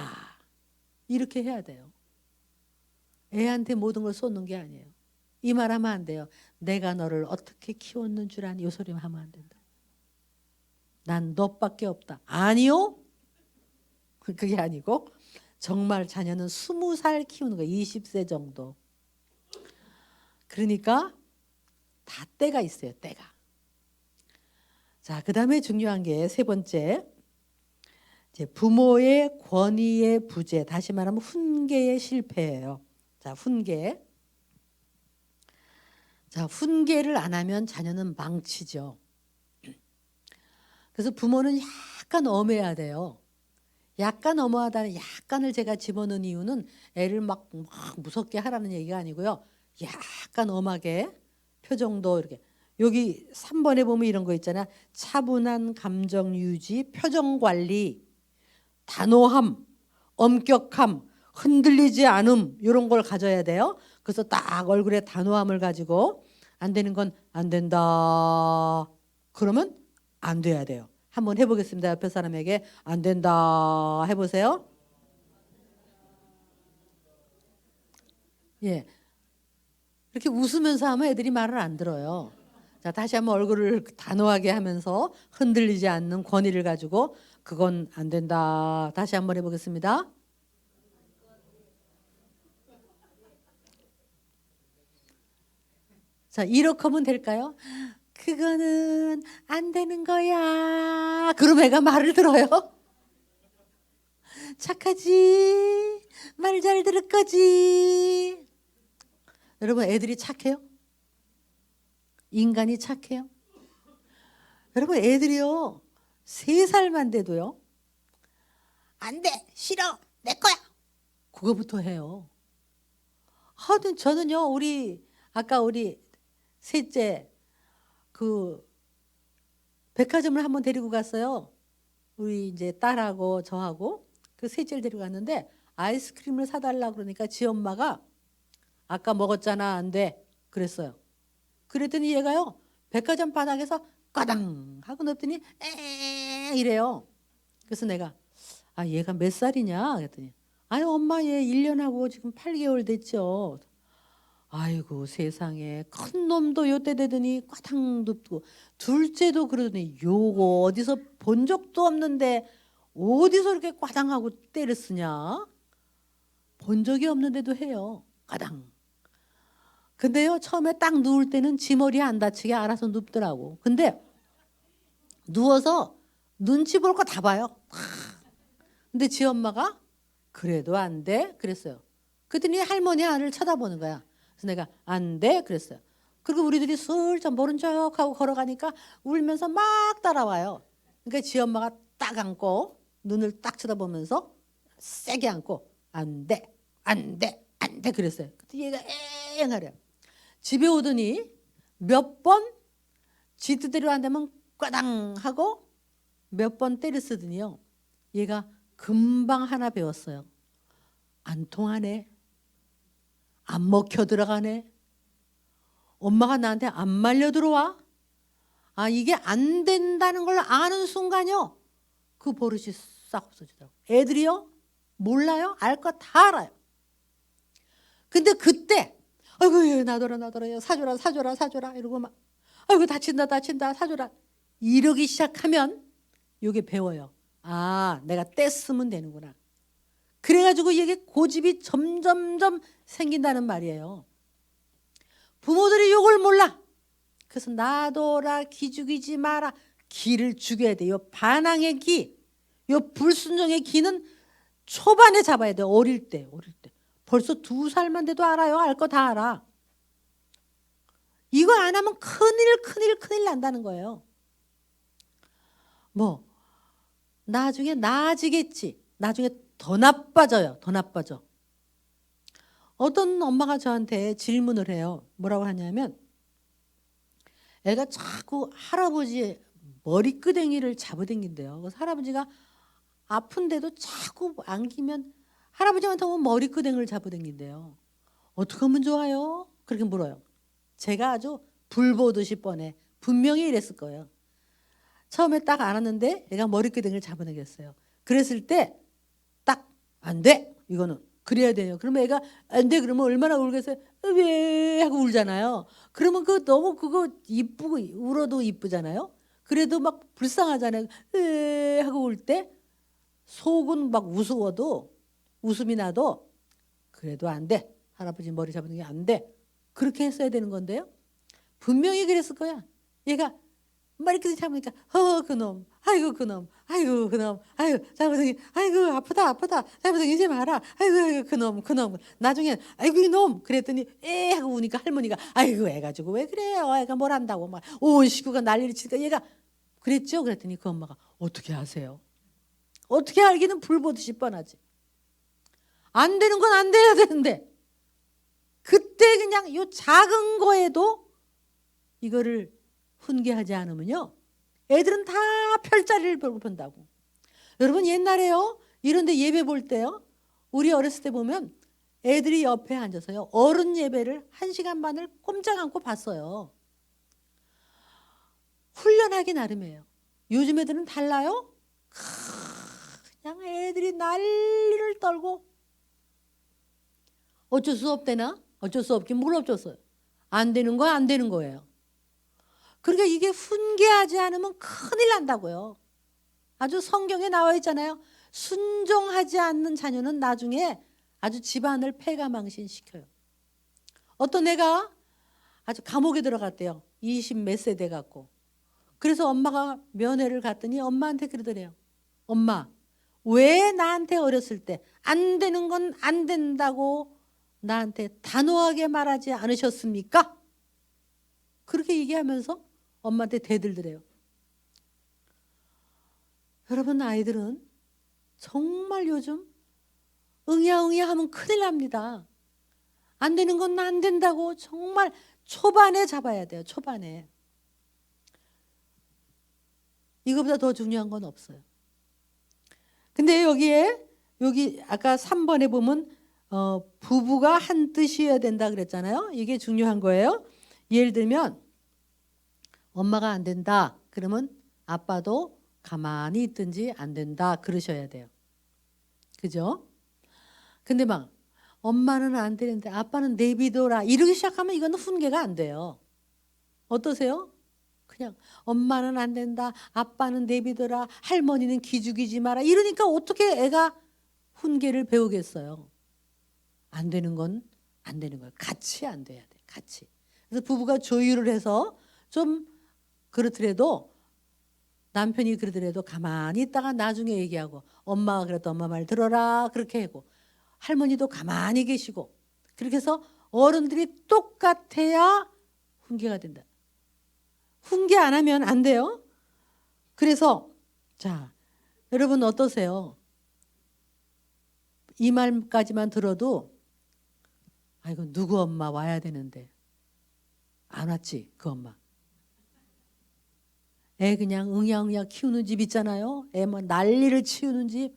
[SPEAKER 2] 이렇게 해야 돼요. 애한테 모든 걸 쏟는 게 아니에요. 이 말 하면 안 돼요. 내가 너를 어떻게 키웠는 줄 아니? 이 소리 하면 안 된다. 난 너밖에 없다. 아니요. 그게 아니고 정말 자녀는 20살 키우는 거예요. 20세 정도. 그러니까 다 때가 있어요. 때가. 자, 그다음에 중요한 게 세 번째. 이제 부모의 권위의 부재. 다시 말하면 훈계의 실패예요. 자, 훈계. 자, 훈계를 안 하면 자녀는 망치죠. 그래서 부모는 약간 엄해야 돼요. 약간 엄하다는 약간을 제가 집어넣은 이유는 애를 막 무섭게 하라는 얘기가 아니고요. 약간 엄하게 표정도 이렇게 여기 3번에 보면 이런 거 있잖아요. 차분한 감정 유지, 표정 관리, 단호함, 엄격함, 흔들리지 않음 이런 걸 가져야 돼요. 그래서 딱 얼굴에 단호함을 가지고 안 되는 건 안 된다. 그러면 안 돼야 돼요. 한번 해보겠습니다. 옆에 사람에게 안 된다 해보세요. 예, 이렇게 웃으면서 하면 애들이 말을 안 들어요. 자, 다시 한번 얼굴을 단호하게 하면서 흔들리지 않는 권위를 가지고 그건 안 된다. 다시 한번 해보겠습니다. 자, 이렇게 하면 될까요? 그거는 안 되는 거야. 그럼 애가 말을 들어요. 착하지. 말 잘 들을 거지. 여러분 애들이 착해요? 인간이 착해요? 여러분 애들이요. 3살만 돼도요. 안 돼. 싫어. 내 거야. 그거부터 해요. 하여튼 저는요. 아까 우리 셋째 그 백화점을 한번 데리고 갔어요. 우리 이제 딸하고 저하고 그 셋째를 데리고 갔는데 아이스크림을 사달라 그러니까 지 엄마가 아까 먹었잖아 안 돼 그랬어요. 그랬더니 얘가요 백화점 바닥에서 까당 하고 넣었더니 에 이래요. 그래서 내가 아 얘가 몇 살이냐 그랬더니 아유 엄마 얘 1년하고 지금 8개월 됐죠. 아이고 세상에 큰 놈도 요때 되더니 꽈당 눕고 둘째도 그러더니 요거 어디서 본 적도 없는데 어디서 이렇게 꽈당하고 때를 쓰냐? 본 적이 없는데도 해요. 꽈당. 근데요 처음에 딱 누울 때는 지 머리 안 다치게 알아서 눕더라고. 근데 누워서 눈치 볼 거 다 봐요. 근데 지 엄마가 그래도 안 돼? 그랬어요. 그랬더니 할머니 아를 쳐다보는 거야. 그래서 내가 안 돼? 그랬어요. 그리고 우리들이 슬쩍 모른 척하고 걸어가니까 울면서 막 따라와요. 그러니까 지 엄마가 딱 안고 눈을 딱 쳐다보면서 세게 안고 안 돼, 안 돼, 안 돼 그랬어요. 그때 얘가 엥하래요. 집에 오더니 몇 번 지 뜻대로 안 되면 꽈당 하고 몇 번 때려 쓰더니요. 얘가 금방 하나 배웠어요. 안 통하네. 안 먹혀 들어가네. 엄마가 나한테 안 말려 들어와. 아 이게 안 된다는 걸 아는 순간요. 그 버릇이 싹 없어지더라고. 애들이요. 몰라요. 알 거 다 알아요. 근데 그때 아이고 나더라 사줘라 이러고 막 아이고 다친다 사줘라 이러기 시작하면 이게 배워요. 아 내가 떼쓰면 되는구나. 그래가지고 이게 고집이 점점점 생긴다는 말이에요. 부모들이 욕을 몰라. 그래서 놔둬라, 기죽이지 마라. 기를 죽여야 돼. 요 반항의 기, 요 불순종의 기는 초반에 잡아야 돼. 어릴 때. 벌써 2살만 돼도 알아요. 알 거 다 알아. 이거 안 하면 큰일 난다는 거예요. 뭐 나중에 나아지겠지. 나중에 더 나빠져요. 더 나빠져. 어떤 엄마가 저한테 질문을 해요. 뭐라고 하냐면 애가 자꾸 할아버지의 머리끄댕이를 잡아당긴대요. 그래서 할아버지가 아픈데도 자꾸 안기면 할아버지한테 오면 머리끄댕이를 잡아당긴대요. 어떻게 하면 좋아요? 그렇게 물어요. 제가 아주 불 보듯이 뻔해. 분명히 이랬을 거예요. 처음에 딱 안았는데 애가 머리끄댕이를 잡아당겼어요. 그랬을 때 딱 안 돼. 이거는 그래야 돼요. 그러면 애가 안 돼 그러면 얼마나 울겠어요. 왜 하고 울잖아요. 그러면 그 너무 그거 이쁘고 울어도 이쁘잖아요. 그래도 막 불쌍하잖아요. 에 하고 울 때 속은 막 우스워도 웃음이 나도 그래도 안 돼. 할아버지 머리 잡는 게 안 돼. 그렇게 했어야 되는 건데요. 분명히 그랬을 거야. 얘가 머리끄댕이 잡으니까 그놈, 아이고 그놈, 아이고 그놈, 아이고 잘못생긴, 아이고 아프다 잘못생기지 마라, 아이고 그놈. 나중에 아이고 이놈 그랬더니 에 하고 우니까 할머니가 아이고 애 가지고 왜 그래요? 애가 뭘 한다고 막 온 식구가 난리를 치니까 얘가 그랬죠? 그랬더니 그 엄마가 어떻게 아세요? 어떻게 알기는 불 보듯이 뻔하지. 안 되는 건 안 돼야 되는데 그때 그냥 요 작은 거에도 이거를 훈계하지 않으면요 애들은 다 별자리를 보고 본다고. 여러분 옛날에요 이런데 예배 볼 때요 우리 어렸을 때 보면 애들이 옆에 앉아서요 어른 예배를 1시간 반을 꼼짝 않고 봤어요. 훈련하기 나름이에요. 요즘 애들은 달라요. 그냥 애들이 난리를 떨고 어쩔 수 없대나? 어쩔 수 없긴 뭘 어쩔어요. 안 되는 거 안 되는 거예요. 그러니까 이게 훈계하지 않으면 큰일 난다고요. 아주 성경에 나와 있잖아요. 순종하지 않는 자녀는 나중에 아주 집안을 패가망신시켜요. 어떤 애가 아주 감옥에 들어갔대요. 20 몇 세 돼 갖고. 그래서 엄마가 면회를 갔더니 엄마한테 그러더래요. 엄마, 왜 나한테 어렸을 때 안 되는 건 안 된다고 나한테 단호하게 말하지 않으셨습니까? 그렇게 얘기하면서 엄마한테 대들더래요. 여러분 아이들은 정말 요즘 응야응야 하면 큰일 납니다. 안 되는 건 안 된다고 정말 초반에 잡아야 돼요. 초반에. 이거보다 더 중요한 건 없어요. 근데 여기 아까 3번에 보면 부부가 한 뜻이어야 된다 그랬잖아요. 이게 중요한 거예요. 예를 들면 엄마가 안 된다. 그러면 아빠도 가만히 있든지 안 된다. 그러셔야 돼요. 그죠? 근데 막 엄마는 안 되는데 아빠는 내비둬라. 이러기 시작하면 이거는 훈계가 안 돼요. 어떠세요? 그냥 엄마는 안 된다. 아빠는 내비둬라. 할머니는 기죽이지 마라. 이러니까 어떻게 애가 훈계를 배우겠어요? 안 되는 건 안 되는 거예요. 같이 안 돼야 돼. 같이. 그래서 부부가 조율을 해서 좀 그렇더라도 남편이 그러더라도 가만히 있다가 나중에 얘기하고 엄마가 그래도 엄마 말 들어라 그렇게 하고 할머니도 가만히 계시고 그렇게 해서 어른들이 똑같아야 훈계가 된다. 훈계 안 하면 안 돼요. 그래서 자 여러분 어떠세요? 이 말까지만 들어도 아이고 누구 엄마 와야 되는데 안 왔지 그 엄마. 애 그냥 응야응야 키우는 집 있잖아요. 애 뭐 난리를 치우는 집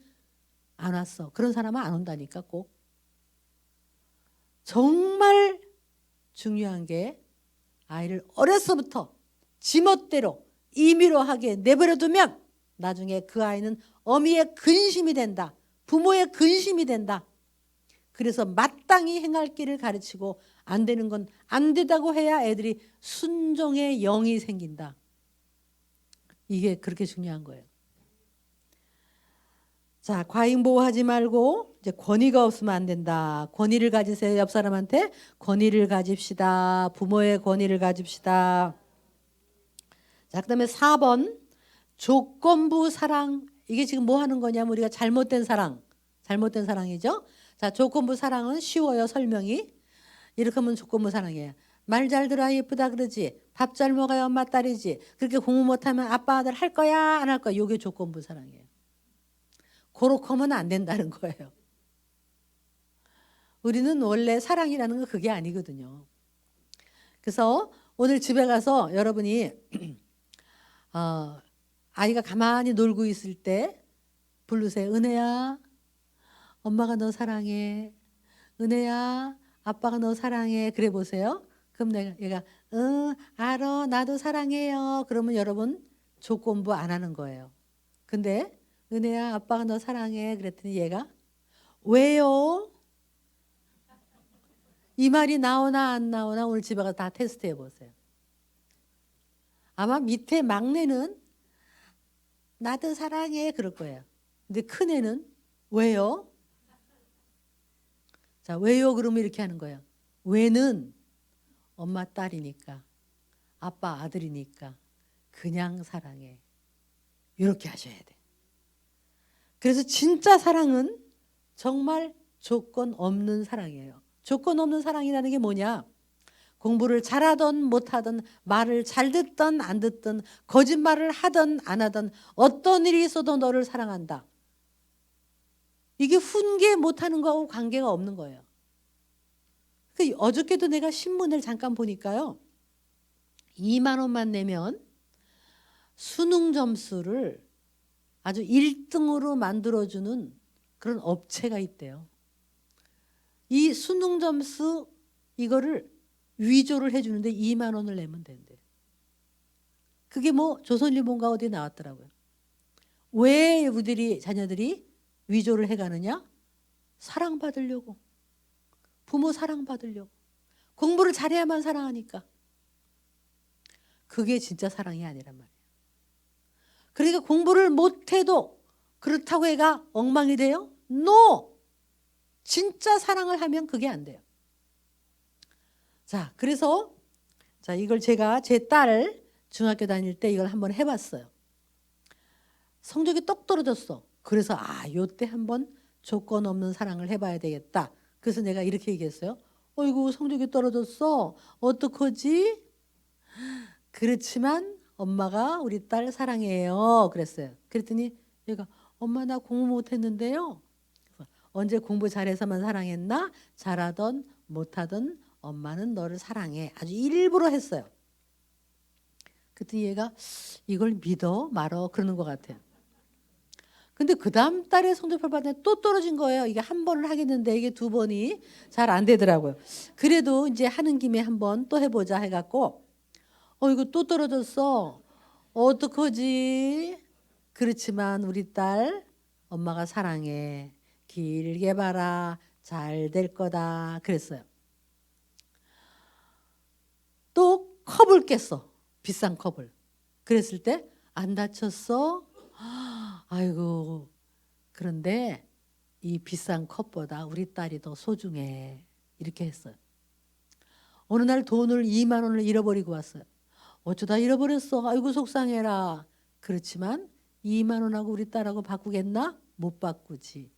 [SPEAKER 2] 안 왔어. 그런 사람은 안 온다니까 꼭. 정말 중요한 게 아이를 어려서부터 지멋대로 임의로 하게 내버려두면 나중에 그 아이는 어미의 근심이 된다. 부모의 근심이 된다. 그래서 마땅히 행할 길을 가르치고 안 되는 건 안 되다고 해야 애들이 순종의 영이 생긴다. 이게 그렇게 중요한 거예요. 자, 과잉 보호하지 말고 이제 권위가 없으면 안 된다. 권위를 가지세요. 옆 사람한테 권위를 가집시다. 부모의 권위를 가집시다. 자, 그다음에 4번 조건부 사랑. 이게 지금 뭐 하는 거냐면 우리가 잘못된 사랑. 잘못된 사랑이죠. 자, 조건부 사랑은 쉬워요. 설명이. 이렇게 하면 조건부 사랑이에요. 말 잘 들어야 예쁘다 그러지. 밥 잘 먹어야 엄마 딸이지. 그렇게 공부 못하면 아빠 아들 할 거야 안 할 거야. 이게 조건부 사랑이에요. 그렇게 하면 안 된다는 거예요. 우리는 원래 사랑이라는 건 그게 아니거든요. 그래서 오늘 집에 가서 여러분이 아이가 가만히 놀고 있을 때 부르세요. 은혜야, 엄마가 너 사랑해. 은혜야, 아빠가 너 사랑해. 그래 보세요. 그럼 얘가 응, 알아. 나도 사랑해요. 그러면 여러분 조건부 안 하는 거예요. 근데 은혜야, 아빠가 너 사랑해. 그랬더니 얘가 왜요? 이 말이 나오나 안 나오나 오늘 집에 가서 다 테스트해 보세요. 아마 밑에 막내는 나도 사랑해 그럴 거예요. 근데 큰애는 왜요? 자, 왜요? 그러면 이렇게 하는 거예요. 왜는 엄마 딸이니까, 아빠 아들이니까 그냥 사랑해. 이렇게 하셔야 돼. 그래서 진짜 사랑은 정말 조건 없는 사랑이에요. 조건 없는 사랑이라는 게 뭐냐? 공부를 잘하든 못하든 말을 잘 듣든 안 듣든 거짓말을 하든 안 하든 어떤 일이 있어도 너를 사랑한다. 이게 훈계 못하는 거하고 관계가 없는 거예요. 어저께도 내가 신문을 잠깐 보니까요. 2만 원만 내면 수능 점수를 아주 1등으로 만들어주는 그런 업체가 있대요. 이 수능 점수 이거를 위조를 해주는데 2만 원을 내면 된대. 그게 뭐 조선일보인가 어디 나왔더라고요. 왜 우리들이 자녀들이 위조를 해가느냐? 사랑받으려고. 부모 사랑받으려고. 공부를 잘해야만 사랑하니까. 그게 진짜 사랑이 아니란 말이에요. 그러니까 공부를 못해도 그렇다고 애가 엉망이 돼요? No! 진짜 사랑을 하면 그게 안 돼요. 자, 그래서 자, 이걸 제가 제 딸 중학교 다닐 때 이걸 한번 해봤어요. 성적이 똑 떨어졌어. 그래서 요때 한번 조건 없는 사랑을 해봐야 되겠다. 그래서 내가 이렇게 얘기했어요. 어이구 성적이 떨어졌어. 어떡하지? 그렇지만 엄마가 우리 딸 사랑해요. 그랬어요. 그랬더니 얘가 엄마 나 공부 못했는데요. 언제 공부 잘해서만 사랑했나? 잘하던 못하던 엄마는 너를 사랑해. 아주 일부러 했어요. 그랬더니 얘가 이걸 믿어 말어 그러는 것 같아요. 근데 그 다음 달에 성적표 받았는데 또 떨어진 거예요. 이게 한 번을 하겠는데 이게 두 번이 잘 안 되더라고요. 그래도 이제 하는 김에 한 번 또 해보자 해갖고 이거 또 떨어졌어. 어떡하지? 그렇지만 우리 딸 엄마가 사랑해. 길게 봐라. 잘 될 거다. 그랬어요. 또 컵을 깼어. 비싼 컵을. 그랬을 때 안 다쳤어? 아이고. 그런데 이 비싼 컵보다 우리 딸이 더 소중해. 이렇게 했어요. 어느 날 돈을 2만 원을 잃어버리고 왔어요. 어쩌다 잃어버렸어. 아이고 속상해라. 그렇지만 2만 원하고 우리 딸하고 바꾸겠나? 못 바꾸지.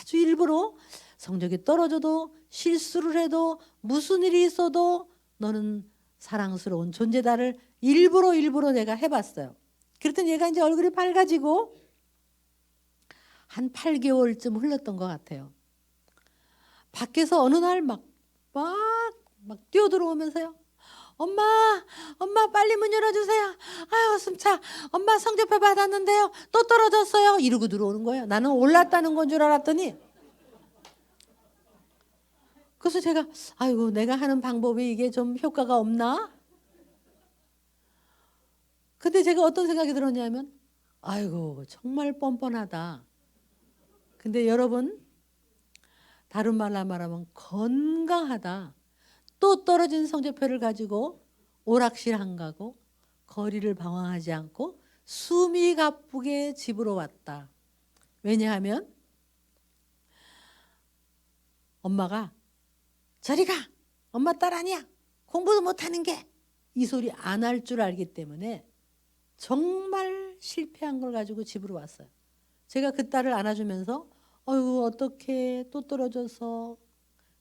[SPEAKER 2] 아주 일부러 성적이 떨어져도 실수를 해도 무슨 일이 있어도 너는 사랑스러운 존재다를 일부러 내가 해봤어요. 그랬더니 얘가 이제 얼굴이 밝아지고 한 8개월쯤 흘렀던 것 같아요. 밖에서 어느 날 막 뛰어들어오면서요. 엄마 빨리 문 열어주세요. 아유 숨차. 엄마 성적표 받았는데요. 또 떨어졌어요. 이러고 들어오는 거예요. 나는 올랐다는 건 줄 알았더니 그래서 제가 아이고 내가 하는 방법이 이게 좀 효과가 없나? 근데 제가 어떤 생각이 들었냐면 아이고 정말 뻔뻔하다. 근데 여러분 다른 말로 말하면 건강하다. 또 떨어진 성적표를 가지고 오락실 안 가고 거리를 방황하지 않고 숨이 가쁘게 집으로 왔다. 왜냐하면 엄마가 저리 가! 엄마 딸 아니야! 공부도 못하는 게! 이 소리 안 할 줄 알기 때문에 정말 실패한 걸 가지고 집으로 왔어요. 제가 그 딸을 안아주면서 어휴 어떡해 또 떨어져서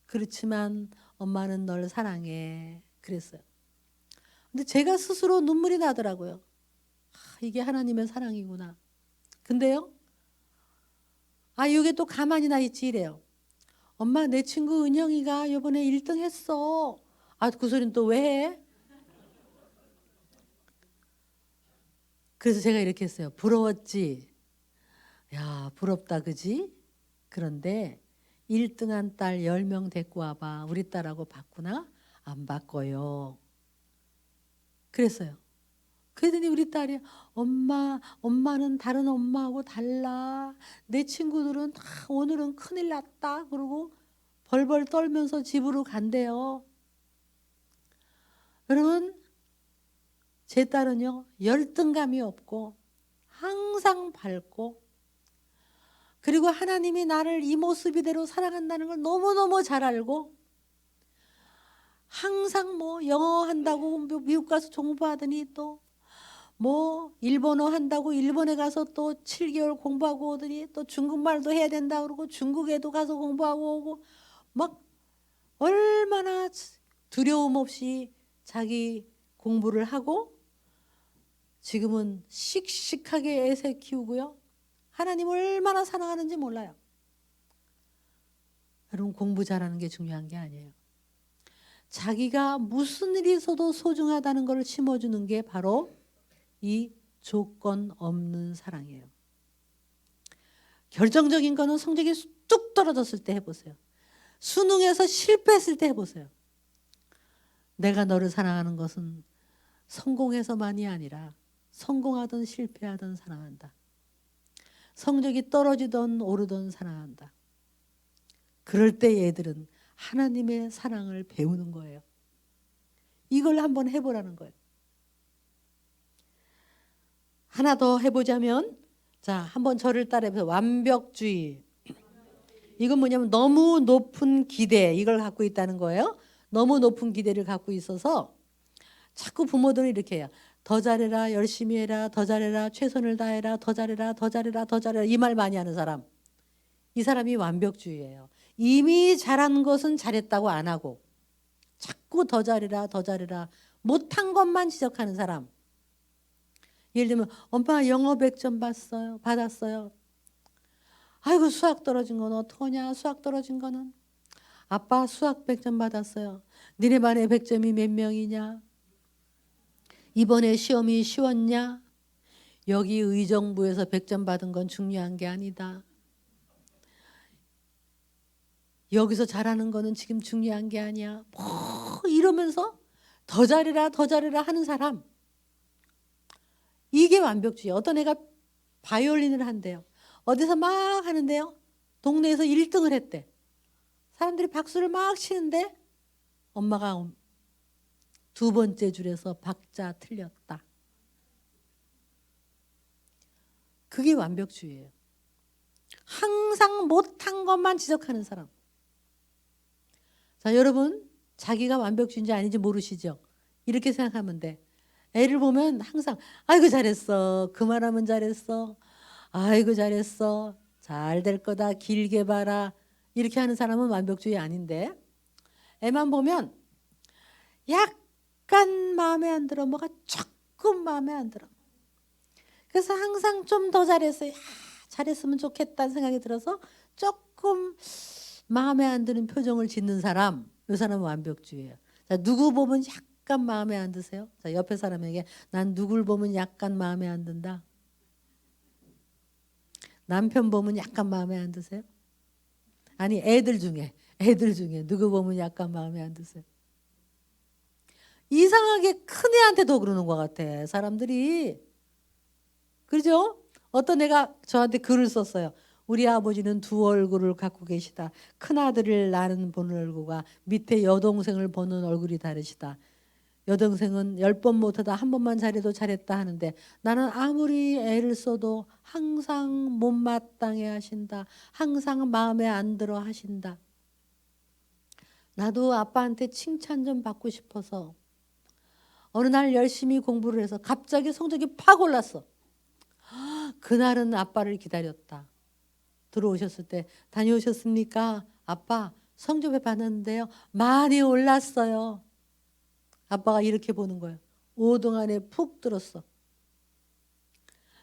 [SPEAKER 2] 그렇지만 엄마는 널 사랑해 그랬어요. 근데 제가 스스로 눈물이 나더라고요. 이게 하나님의 사랑이구나. 근데요. 이게 또 가만히 나 있지 이래요. 엄마 내 친구 은영이가 이번에 1등 했어. 그 소리는 또 왜 해? 그래서 제가 이렇게 했어요. 부러웠지? 야 부럽다 그지? 그런데 1등한 딸 10명 데리고 와봐. 우리 딸하고 바꾸나? 안 바꿔요. 그랬어요. 그러더니 우리 딸이 엄마는 다른 엄마하고 달라. 내 친구들은 다 오늘은 큰일 났다. 그러고 벌벌 떨면서 집으로 간대요. 여러분 제 딸은요 열등감이 없고 항상 밝고 그리고 하나님이 나를 이 모습 이대로 사랑한다는 걸 너무너무 잘 알고 항상 영어 한다고 미국 가서 공부하더니 또 일본어 한다고 일본에 가서 또 7개월 공부하고 오더니 또 중국말도 해야 된다 그러고 중국에도 가서 공부하고 오고 막 얼마나 두려움 없이 자기 공부를 하고 지금은 씩씩하게 애새 키우고요. 하나님 얼마나 사랑하는지 몰라요. 여러분 공부 잘하는 게 중요한 게 아니에요. 자기가 무슨 일이 있어도 소중하다는 것을 심어주는 게 바로 이 조건 없는 사랑이에요. 결정적인 거는 성적이 뚝 떨어졌을 때 해보세요. 수능에서 실패했을 때 해보세요. 내가 너를 사랑하는 것은 성공해서만이 아니라 성공하든 실패하든 사랑한다. 성적이 떨어지든 오르든 사랑한다. 그럴 때 얘들은 하나님의 사랑을 배우는 거예요. 이걸 한번 해보라는 거예요. 하나 더 해보자면 자, 한번 저를 따라해보세요. 완벽주의. 이건 뭐냐면 너무 높은 기대 이걸 갖고 있다는 거예요. 너무 높은 기대를 갖고 있어서 자꾸 부모들은 이렇게 해요. 더 잘해라, 열심히 해라, 더 잘해라, 최선을 다해라, 더 잘해라, 더 잘해라, 더 잘해라 이 말 많이 하는 사람. 이 사람이 완벽주의예요. 이미 잘한 것은 잘했다고 안 하고 자꾸 더 잘해라, 더 잘해라 못한 것만 지적하는 사람. 예를 들면 엄마 영어 100점 받았어요. 아이고 수학 떨어진 건 어떡하냐. 수학 떨어진 거는. 아빠 수학 100점 받았어요. 니네 반에 100점이 몇 명이냐. 이번에 시험이 쉬웠냐. 여기 의정부에서 100점 받은 건 중요한 게 아니다. 여기서 잘하는 거는 지금 중요한 게 아니야. 이러면서 더 잘해라 더 잘해라 하는 사람. 이게 완벽주의. 어떤 애가 바이올린을 한대요. 어디서 막 하는데요. 동네에서 1등을 했대. 사람들이 박수를 막 치는데 엄마가 2번째 줄에서 박자 틀렸다. 그게 완벽주의예요. 항상 못한 것만 지적하는 사람. 자, 여러분 자기가 완벽주의인지 아닌지 모르시죠? 이렇게 생각하면 돼. 애를 보면 항상 아이고 잘했어. 그만하면 잘했어. 아이고 잘했어. 잘 될 거다. 길게 봐라. 이렇게 하는 사람은 완벽주의 아닌데 애만 보면 약간 마음에 안 들어. 뭐가 조금 마음에 안 들어. 그래서 항상 좀 더 잘했어요. 잘했으면 좋겠다는 생각이 들어서 조금 마음에 안 드는 표정을 짓는 사람. 이 사람은 완벽주의예요. 자, 누구 보면 약간 마음에 안 드세요? 자, 옆에 사람에게 난 누굴 보면 약간 마음에 안 든다. 남편 보면 약간 마음에 안 드세요? 아니 애들 중에 누구 보면 약간 마음에 안 드세요? 이상하게 큰 애한테도 그러는 것 같아 사람들이. 그죠? 어떤 애가 저한테 글을 썼어요. 우리 아버지는 2 얼굴을 갖고 계시다. 큰아들을 나는 보는 얼굴과 밑에 여동생을 보는 얼굴이 다르시다. 여동생은 10번 못하다 한 번만 잘해도 잘했다 하는데 나는 아무리 애를 써도 항상 못마땅해 하신다. 항상 마음에 안 들어 하신다. 나도 아빠한테 칭찬 좀 받고 싶어서 어느 날 열심히 공부를 해서 갑자기 성적이 팍 올랐어. 그날은 아빠를 기다렸다. 들어오셨을 때 다녀오셨습니까? 아빠 성적표 봤는데요. 많이 올랐어요. 아빠가 이렇게 보는 거예요. 5등 안에 푹 들었어.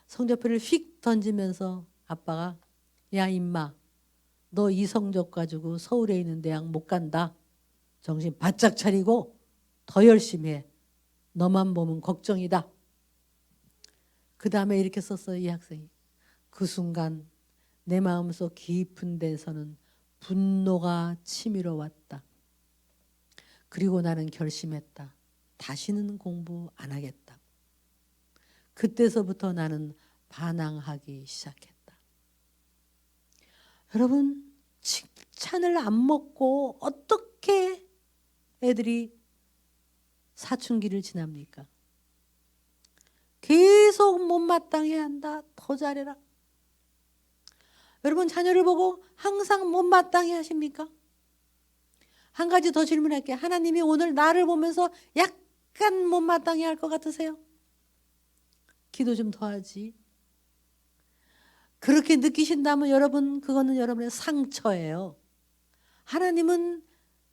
[SPEAKER 2] 성적표를 휙 던지면서 아빠가 야 임마 너 이 성적 가지고 서울에 있는 대학 못 간다. 정신 바짝 차리고 더 열심히 해. 너만 보면 걱정이다. 그 다음에 이렇게 썼어요. 이 학생이. 그 순간 내 마음속 깊은 데서는 분노가 치밀어 왔다. 그리고 나는 결심했다. 다시는 공부 안 하겠다. 그때서부터 나는 반항하기 시작했다. 여러분, 칭찬을 안 먹고 어떻게 애들이 사춘기를 지납니까? 계속 못마땅해 한다. 더 잘해라. 여러분 자녀를 보고 항상 못마땅해 하십니까? 한 가지 더 질문할게요. 하나님이 오늘 나를 보면서 약간 못마땅해 할 것 같으세요? 기도 좀 더 하지. 그렇게 느끼신다면 여러분 그거는 여러분의 상처예요. 하나님은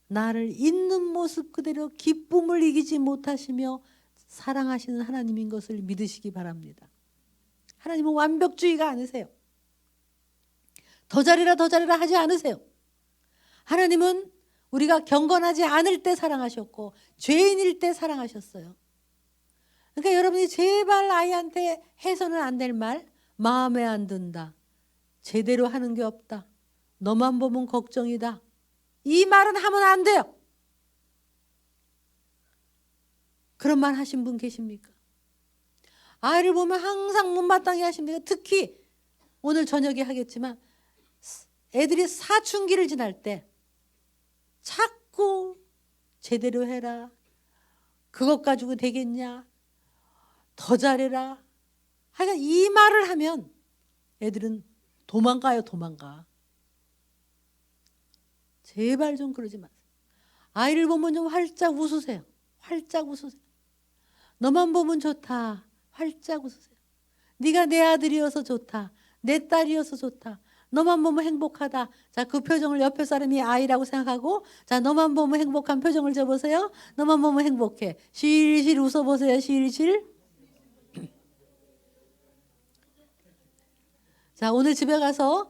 [SPEAKER 2] 나를 있는 모습 그대로 기쁨을 이기지 못하시며 사랑하시는 하나님인 것을 믿으시기 바랍니다. 하나님은 완벽주의가 아니세요. 더 잘해라 더 잘해라 하지 않으세요. 하나님은 우리가 경건하지 않을 때 사랑하셨고 죄인일 때 사랑하셨어요. 그러니까 여러분이 제발 아이한테 해서는 안 될 말, 마음에 안 든다, 제대로 하는 게 없다, 너만 보면 걱정이다, 이 말은 하면 안 돼요. 그런 말 하신 분 계십니까? 아이를 보면 항상 못마땅해 하십니까? 특히 오늘 저녁에 하겠지만 애들이 사춘기를 지날 때 자꾸 제대로 해라, 그것 가지고 되겠냐, 더 잘해라, 하여간 이 말을 하면 애들은 도망가요. 도망가. 제발 좀 그러지 마세요. 아이를 보면 좀 활짝 웃으세요. 활짝 웃으세요. 너만 보면 좋다. 활짝 웃으세요. 네가 내 아들이어서 좋다. 내 딸이어서 좋다. 너만 보면 행복하다. 자, 그 표정을 옆에 사람이 아이라고 생각하고, 자, 너만 보면 행복한 표정을 줘보세요. 너만 보면 행복해. 실실 웃어보세요. 실실. 자, 오늘 집에 가서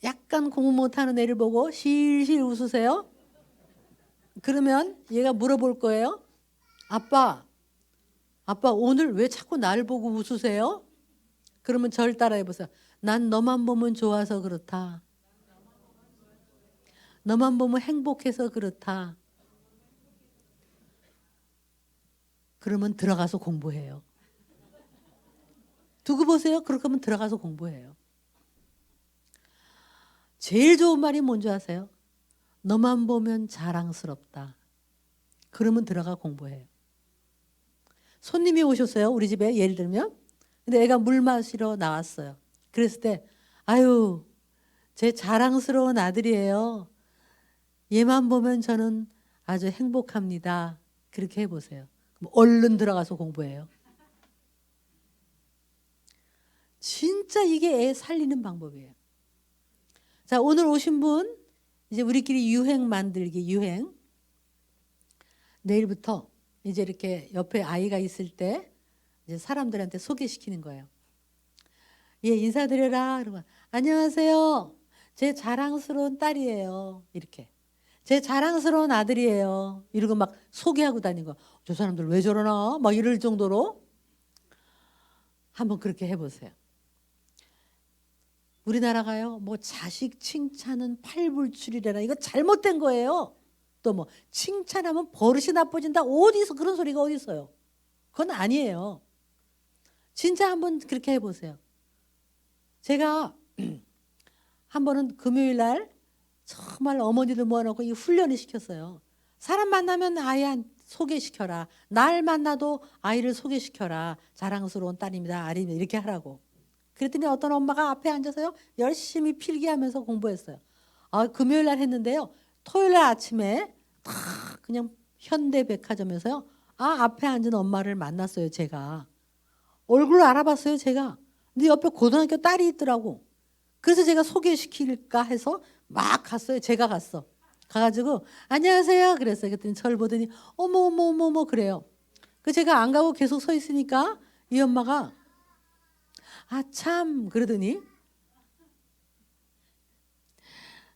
[SPEAKER 2] 약간 공부 못하는 애를 보고 실실 웃으세요. 그러면 얘가 물어볼 거예요. 아빠 오늘 왜 자꾸 날 보고 웃으세요? 그러면 절 따라해 보세요. 난 너만 보면 좋아서 그렇다. 너만 보면 행복해서 그렇다. 그러면 들어가서 공부해요. 두고 보세요. 그렇게 하면 들어가서 공부해요. 제일 좋은 말이 뭔지 아세요? 너만 보면 자랑스럽다. 그러면 들어가 공부해요. 손님이 오셨어요. 우리 집에 예를 들면. 근데 애가 물 마시러 나왔어요. 그랬을 때 아유 제 자랑스러운 아들이에요. 얘만 보면 저는 아주 행복합니다. 그렇게 해보세요. 그럼 얼른 들어가서 공부해요. 진짜 이게 애 살리는 방법이에요. 자, 오늘 오신 분 이제 우리끼리 유행 만들기 유행. 내일부터 이제 이렇게 옆에 아이가 있을 때 이제 사람들한테 소개시키는 거예요. 예, 인사드려라. 그러면 안녕하세요. 제 자랑스러운 딸이에요. 이렇게. 제 자랑스러운 아들이에요. 이러고 막 소개하고 다니는 거. 저 사람들 왜 저러나? 막 이럴 정도로 한번 그렇게 해보세요. 우리나라가요. 뭐 자식 칭찬은 팔불출이래나 이거 잘못된 거예요. 또 뭐 칭찬하면 버릇이 나빠진다. 어디서 그런 소리가 어디 있어요? 그건 아니에요. 진짜 한번 그렇게 해보세요. 제가 한 번은 금요일 날 정말 어머니들 모아놓고 이 훈련을 시켰어요. 사람 만나면 아이한테 소개시켜라. 날 만나도 아이를 소개시켜라. 자랑스러운 딸입니다. 아닙니다. 이렇게 하라고. 그랬더니 어떤 엄마가 앞에 앉아서요. 열심히 필기하면서 공부했어요. 금요일 날 했는데요. 토요일 날 아침에 다 그냥 현대백화점에서요. 앞에 앉은 엄마를 만났어요. 제가. 얼굴을 알아봤어요. 제가. 근데 옆에 고등학교 딸이 있더라고. 그래서 제가 소개시킬까 해서 막 갔어요. 제가 갔어. 가가지고 안녕하세요 그랬어요. 그랬더니 저를 보더니 어머 어머 어머 어머 그래요. 그 제가 안 가고 계속 서 있으니까 이 엄마가 참 그러더니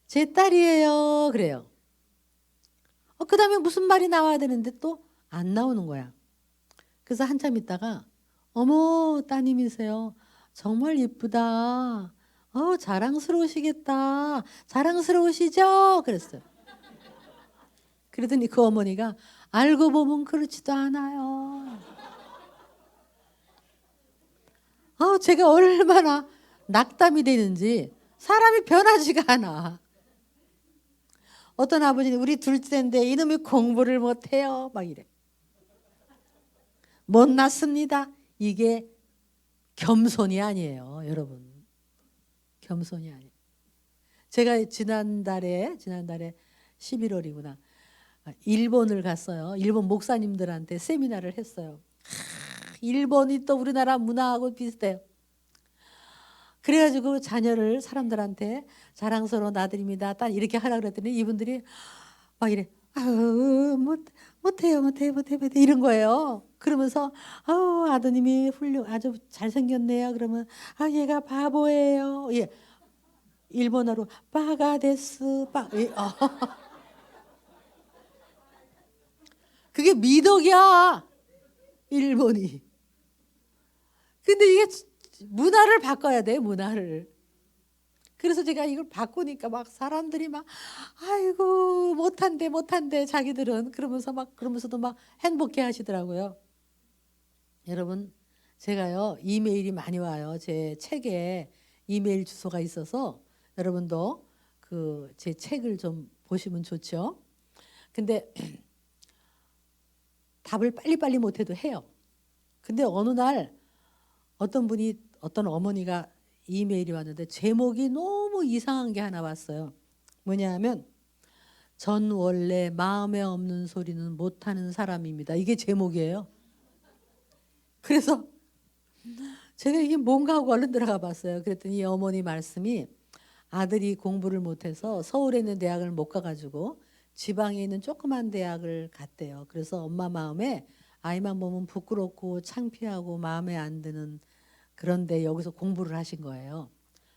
[SPEAKER 2] 제 딸이에요 그래요. 그 다음에 무슨 말이 나와야 되는데 또 안 나오는 거야. 그래서 한참 있다가 어머 따님이세요. 정말 예쁘다. 자랑스러우시겠다. 자랑스러우시죠? 그랬어요. 그러더니 그 어머니가 알고 보면 그렇지도 않아요. 제가 얼마나 낙담이 되는지 사람이 변하지가 않아. 어떤 아버지는 우리 둘째인데 이놈이 공부를 못해요. 막 이래. 못났습니다. 이게 겸손이 아니에요. 여러분. 겸손이 아니에요. 제가 지난달에 11월이구나. 일본을 갔어요. 일본 목사님들한테 세미나를 했어요. 일본이 또 우리나라 문화하고 비슷해요. 그래가지고 자녀를 사람들한테 자랑스러운 아들입니다. 딸 이렇게 하라 그랬더니 이분들이 막 이래. 못해요 이런 거예요. 그러면서 아드님이 아주 잘생겼네요. 그러면 얘가 바보예요. 예. 일본어로 빠가 데스 빠. 그게 미덕이야. 일본이. 근데 이게 문화를 바꿔야 돼. 문화를. 그래서 제가 이걸 바꾸니까 막 사람들이 막 아이고 못한대 자기들은 그러면서도 막 행복해 하시더라고요. 여러분 제가요 이메일이 많이 와요. 제 책에 이메일 주소가 있어서 여러분도 그 제 책을 좀 보시면 좋죠. 근데 답을 빨리빨리 못해도 해요. 근데 어느 날 어떤 어머니가 이메일이 왔는데 제목이 너무 이상한 게 하나 왔어요. 뭐냐면 전 원래 마음에 없는 소리는 못하는 사람입니다. 이게 제목이에요. 그래서 제가 이게 뭔가 하고 얼른 들어가 봤어요. 그랬더니 이 어머니 말씀이 아들이 공부를 못해서 서울에 있는 대학을 못 가가지고 지방에 있는 조그만 대학을 갔대요. 그래서 엄마 마음에 아이만 보면 부끄럽고 창피하고 마음에 안 드는 그런데 여기서 공부를 하신 거예요.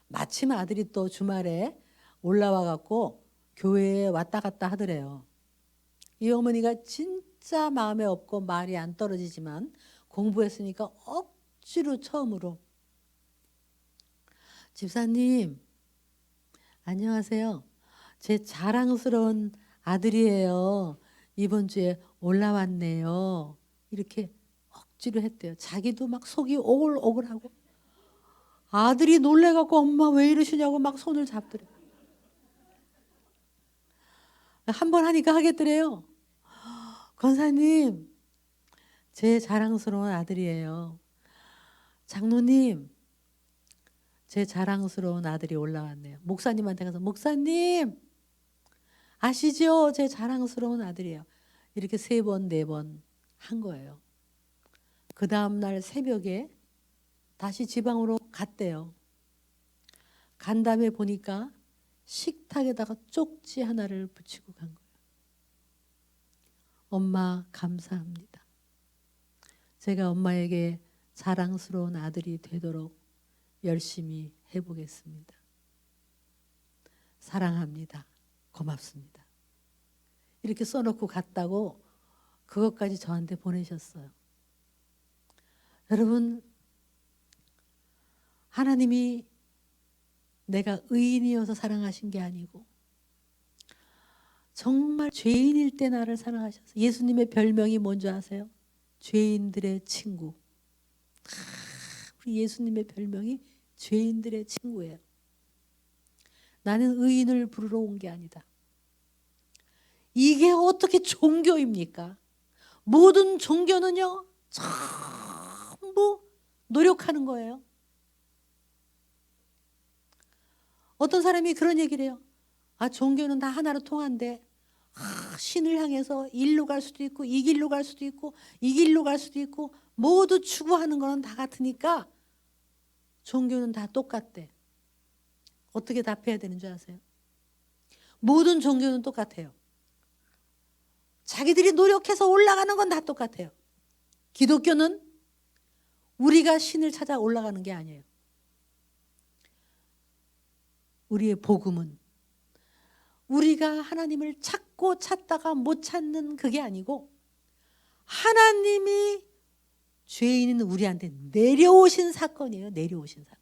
[SPEAKER 2] 마침 아들이 또 주말에 올라와 갖고 교회에 왔다 갔다 하더래요. 이 어머니가 진짜 마음에 없고 말이 안 떨어지지만 공부했으니까 억지로 처음으로 집사님 안녕하세요. 제 자랑스러운 아들이에요. 이번 주에 올라왔네요. 이렇게 억지로 했대요. 자기도 막 속이 오글오글하고 아들이 놀래갖고 엄마 왜 이러시냐고 막 손을 잡더래. 한 번 하니까 하겠더래요. 권사님 제 자랑스러운 아들이에요. 장로님 제 자랑스러운 아들이 올라왔네요. 목사님한테 가서 목사님 아시죠? 제 자랑스러운 아들이에요. 이렇게 3번 4번 한 거예요. 그 다음날 새벽에 다시 지방으로 갔대요. 간 다음에 보니까 식탁에다가 쪽지 하나를 붙이고 간 거예요. 엄마 감사합니다. 제가 엄마에게 자랑스러운 아들이 되도록 열심히 해보겠습니다. 사랑합니다. 고맙습니다. 이렇게 써놓고 갔다고 그것까지 저한테 보내셨어요. 여러분 하나님이 내가 의인이어서 사랑하신 게 아니고 정말 죄인일 때 나를 사랑하셨어요. 예수님의 별명이 뭔지 아세요? 죄인들의 친구. 우리 예수님의 별명이 죄인들의 친구예요. 나는 의인을 부르러 온 게 아니다. 이게 어떻게 종교입니까? 모든 종교는요, 전부 노력하는 거예요. 어떤 사람이 그런 얘기를 해요. 아, 종교는 다 하나로 통한데, 신을 향해서 일로 갈 수도 있고 이 길로 갈 수도 있고 이 길로 갈 수도 있고 모두 추구하는 거는 다 같으니까 종교는 다 똑같대. 어떻게 답해야 되는 줄 아세요? 모든 종교는 똑같아요. 자기들이 노력해서 올라가는 건 다 똑같아요. 기독교는 우리가 신을 찾아 올라가는 게 아니에요. 우리의 복음은 우리가 하나님을 찾고 찾다가 못 찾는 그게 아니고 하나님이 죄인인 우리한테 내려오신 사건이에요. 내려오신 사건.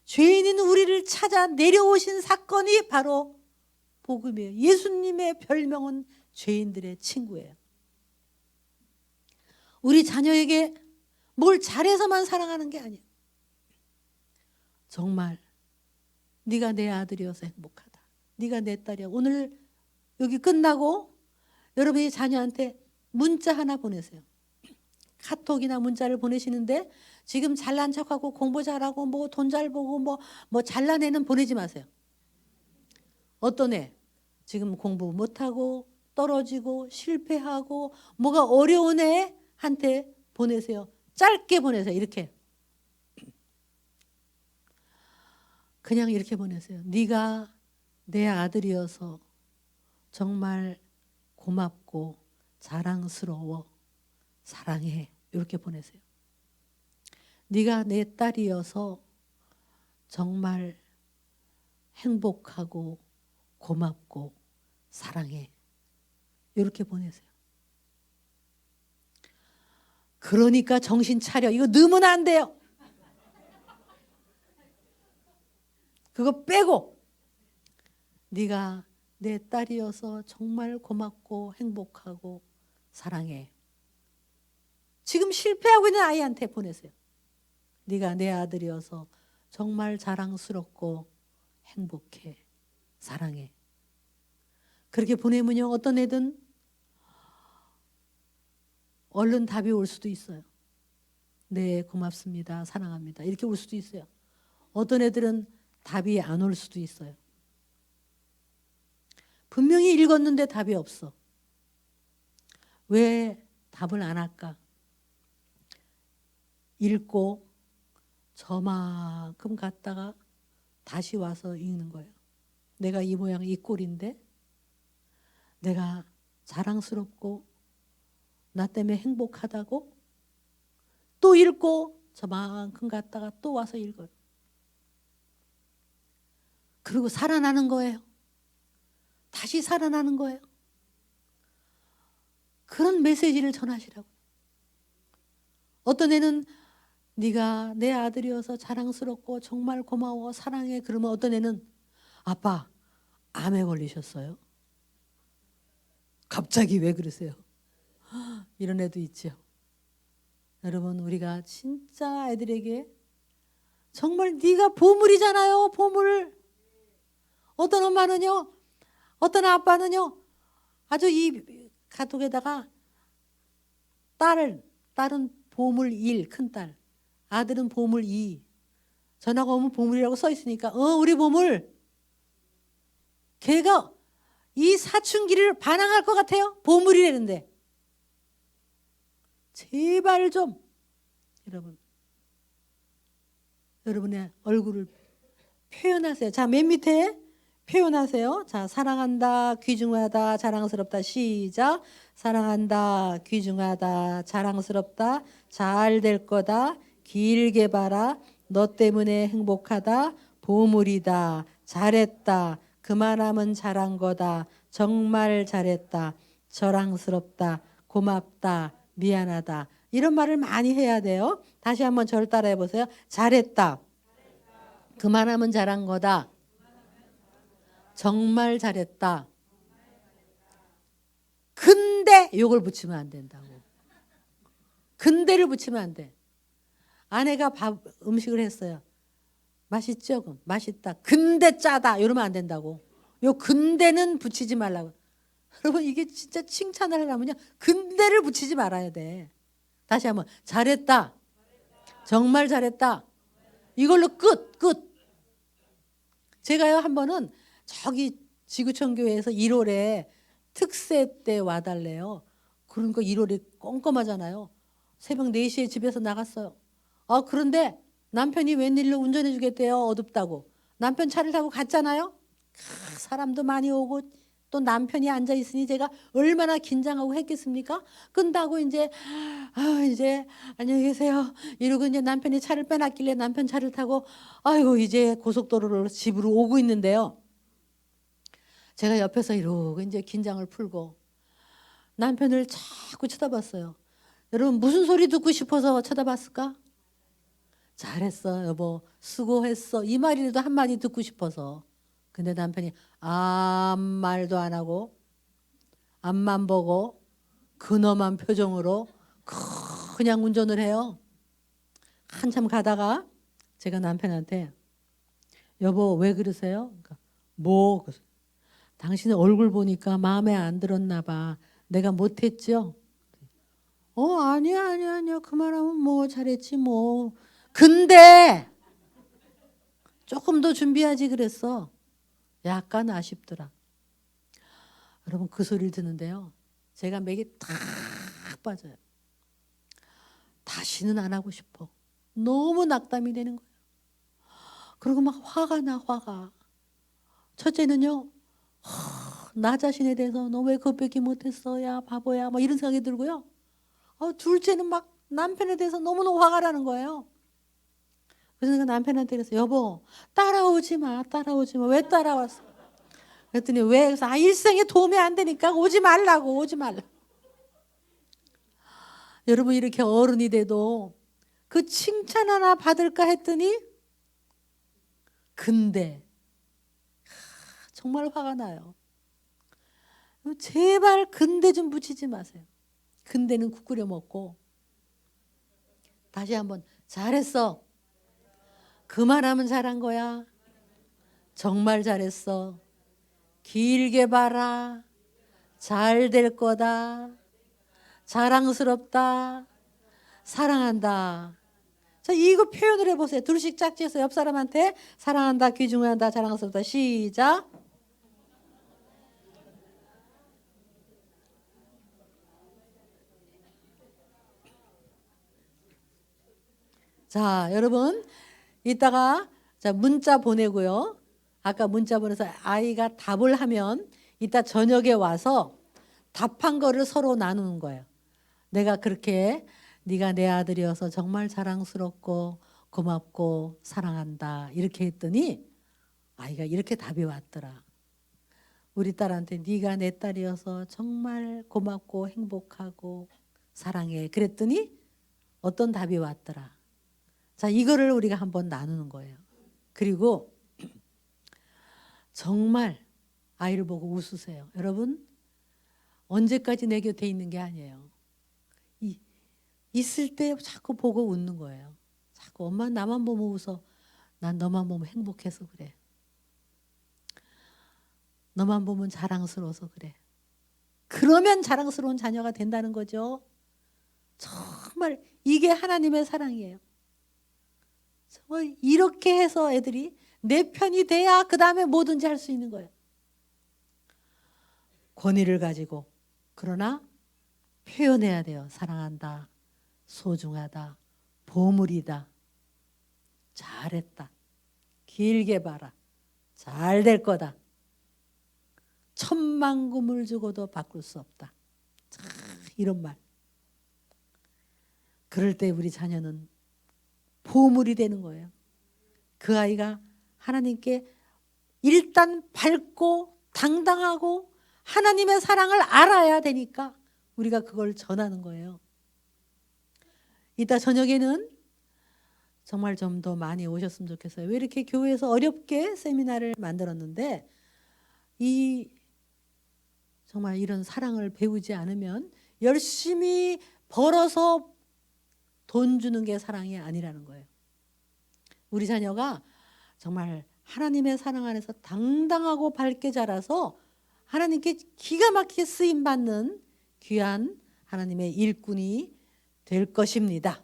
[SPEAKER 2] 죄인인 우리를 찾아 내려오신 사건이 바로 복음이에요. 예수님의 별명은 죄인들의 친구예요. 우리 자녀에게 뭘 잘해서만 사랑하는 게 아니에요. 정말 네가 내 아들이어서 행복하다. 네가 내 딸이야. 오늘 여기 끝나고 여러분이 자녀한테 문자 하나 보내세요. 카톡이나 문자를 보내시는데 지금 잘난 척하고 공부 잘하고 뭐 돈 잘 보고 뭐 잘난 애는 보내지 마세요. 어떤 애 지금 공부 못하고 떨어지고 실패하고 뭐가 어려운 애한테 보내세요. 짧게 보내세요. 이렇게. 그냥 이렇게 보내세요. 네가 내 아들이어서 정말 고맙고 자랑스러워. 사랑해. 이렇게 보내세요. 네가 내 딸이어서 정말 행복하고 고맙고 사랑해. 이렇게 보내세요. 그러니까 정신 차려. 이거 넣으면 안 돼요. 그거 빼고 네가 내 딸이어서 정말 고맙고 행복하고 사랑해. 지금 실패하고 있는 아이한테 보내세요. 네가 내 아들이어서 정말 자랑스럽고 행복해. 사랑해. 그렇게 보내면요, 어떤 애든 얼른 답이 올 수도 있어요. 네, 고맙습니다. 사랑합니다. 이렇게 올 수도 있어요. 어떤 애들은 답이 안 올 수도 있어요. 분명히 읽었는데 답이 없어. 왜 답을 안 할까? 읽고 저만큼 갔다가 다시 와서 읽는 거예요. 내가 이 모양 이 꼴인데 내가 자랑스럽고 나 때문에 행복하다고 또 읽고 저만큼 갔다가 또 와서 읽어요. 그리고 살아나는 거예요. 다시 살아나는 거예요. 그런 메시지를 전하시라고. 어떤 애는 네가 내 아들이어서 자랑스럽고 정말 고마워 사랑해. 그러면 어떤 애는 아빠 암에 걸리셨어요? 갑자기 왜 그러세요? 이런 애도 있죠. 여러분 우리가 진짜 애들에게 정말 네가 보물이잖아요. 보물. 어떤 엄마는요. 어떤 아빠는요. 아주 이 카톡에다가 딸은 보물 1 큰딸 아들은 보물 2 전화가 오면 보물이라고 써 있으니까 우리 보물 걔가 이 사춘기를 반항할 것 같아요. 보물이라는데 제발 좀 여러분의 얼굴을 표현하세요. 자, 맨 밑에 표현하세요. 자, 사랑한다, 귀중하다, 자랑스럽다. 시작. 사랑한다, 귀중하다, 자랑스럽다. 잘 될 거다. 길게 봐라. 너 때문에 행복하다. 보물이다. 잘했다. 그만하면 잘한 거다. 정말 잘했다. 자랑스럽다. 고맙다. 미안하다. 이런 말을 많이 해야 돼요. 다시 한번 저를 따라해 보세요. 잘했다. 그만하면 잘한 거다. 정말 잘했다. 근데 요걸 붙이면 안 된다고. 근데를 붙이면 안 돼. 아내가 음식을 했어요. 맛있죠? 그럼 맛있다. 근데 짜다. 이러면 안 된다고. 요 근데는 붙이지 말라고. 여러분 이게 진짜 칭찬을 하려면요. 근데를 붙이지 말아야 돼. 다시 한번 잘했다. 정말 잘했다. 이걸로 끝. 제가요 한 번은 저기 지구촌 교회에서 1월에 특세 때 와달래요. 그러니까 1월에 껌껌하잖아요. 새벽 4시에 집에서 나갔어요. 그런데 남편이 웬일로 운전해 주겠대요. 어둡다고. 남편 차를 타고 갔잖아요. 사람도 많이 오고 또 남편이 앉아 있으니 제가 얼마나 긴장하고 했겠습니까? 끝나고 이제 이제 안녕히 계세요. 이러고 이제 남편이 차를 빼놨길래 남편 차를 타고 아이고 이제 고속도로로 집으로 오고 있는데요. 제가 옆에서 이러고 이제 긴장을 풀고 남편을 자꾸 쳐다봤어요. 여러분 무슨 소리 듣고 싶어서 쳐다봤을까? 잘했어 여보 수고했어 이 말이라도 한마디 듣고 싶어서. 근데 남편이 아무 말도 안 하고 앞만 보고 근엄한 표정으로 그냥 운전을 해요. 한참 가다가 제가 남편한테 여보 왜 그러세요? 그러니까 뭐 당신의 얼굴 보니까 마음에 안 들었나 봐. 내가 못했죠? 아니야 그만하면 뭐 잘했지 뭐. 근데 조금 더 준비하지 그랬어. 약간 아쉽더라. 여러분 그 소리를 듣는데요. 제가 맥이 탁 빠져요. 다시는 안 하고 싶어. 너무 낙담이 되는 거예요. 그리고 막 화가 나 화가. 첫째는요. 나 자신에 대해서 너 왜 그것밖에 못했어? 야 바보야. 막 이런 생각이 들고요. 둘째는 막 남편에 대해서 너무너무 화가 나는 거예요. 그래서 내가 남편한테 그래서 여보 따라오지 마. 왜 따라왔어? 그랬더니 왜? 그래서 일생에 도움이 안 되니까 오지 말라고. 여러분 이렇게 어른이 돼도 그 칭찬 하나 받을까 했더니 근데 정말 화가 나요. 제발 근데 좀 붙이지 마세요. 근데는 국 끓여 먹고 다시 한번 잘했어. 그 말하면 잘한 거야. 정말 잘했어. 길게 봐라. 잘 될 거다. 자랑스럽다. 사랑한다. 자, 이거 표현을 해보세요. 둘씩 짝지어서 옆 사람한테 사랑한다, 귀중한다, 자랑스럽다. 시작. 자, 여러분 이따가 자 문자 보내고요. 아까 문자 보내서 아이가 답을 하면 이따 저녁에 와서 답한 거를 서로 나누는 거예요. 내가 그렇게 네가 내 아들이어서 정말 자랑스럽고 고맙고 사랑한다 이렇게 했더니 아이가 이렇게 답이 왔더라. 우리 딸한테 네가 내 딸이어서 정말 고맙고 행복하고 사랑해. 그랬더니 어떤 답이 왔더라. 자, 이거를 우리가 한번 나누는 거예요. 그리고 정말 아이를 보고 웃으세요. 여러분 언제까지 내 곁에 있는 게 아니에요. 있을 때 자꾸 보고 웃는 거예요. 자꾸 엄마 나만 보면 웃어. 난 너만 보면 행복해서 그래. 너만 보면 자랑스러워서 그래. 그러면 자랑스러운 자녀가 된다는 거죠. 정말 이게 하나님의 사랑이에요. 정말 이렇게 해서 애들이 내 편이 돼야 그 다음에 뭐든지 할 수 있는 거예요. 권위를 가지고 그러나 표현해야 돼요. 사랑한다. 소중하다. 보물이다. 잘했다. 길게 봐라. 잘 될 거다. 천만금을 주고도 바꿀 수 없다. 이런 말. 그럴 때 우리 자녀는 보물이 되는 거예요. 그 아이가 하나님께 일단 밝고 당당하고 하나님의 사랑을 알아야 되니까 우리가 그걸 전하는 거예요. 이따 저녁에는 정말 좀 더 많이 오셨으면 좋겠어요. 왜 이렇게 교회에서 어렵게 세미나를 만들었는데 정말 이런 사랑을 배우지 않으면 열심히 벌어서 돈 주는 게 사랑이 아니라는 거예요. 우리 자녀가 정말 하나님의 사랑 안에서 당당하고 밝게 자라서 하나님께 기가 막히게 쓰임 받는 귀한 하나님의 일꾼이 될 것입니다.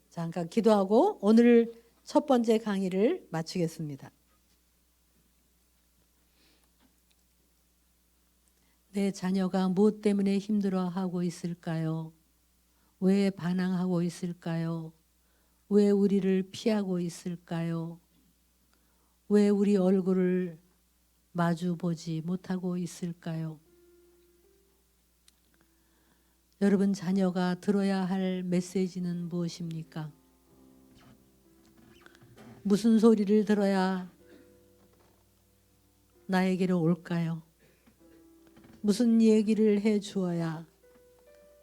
[SPEAKER 2] 잠깐 기도하고 오늘 첫 번째 강의를 마치겠습니다. 내 자녀가 무엇 때문에 힘들어하고 있을까요? 왜 반항하고 있을까요? 왜 우리를 피하고 있을까요? 왜 우리 얼굴을 마주 보지 못하고 있을까요? 여러분 자녀가 들어야 할 메시지는 무엇입니까? 무슨 소리를 들어야 나에게로 올까요? 무슨 얘기를 해 주어야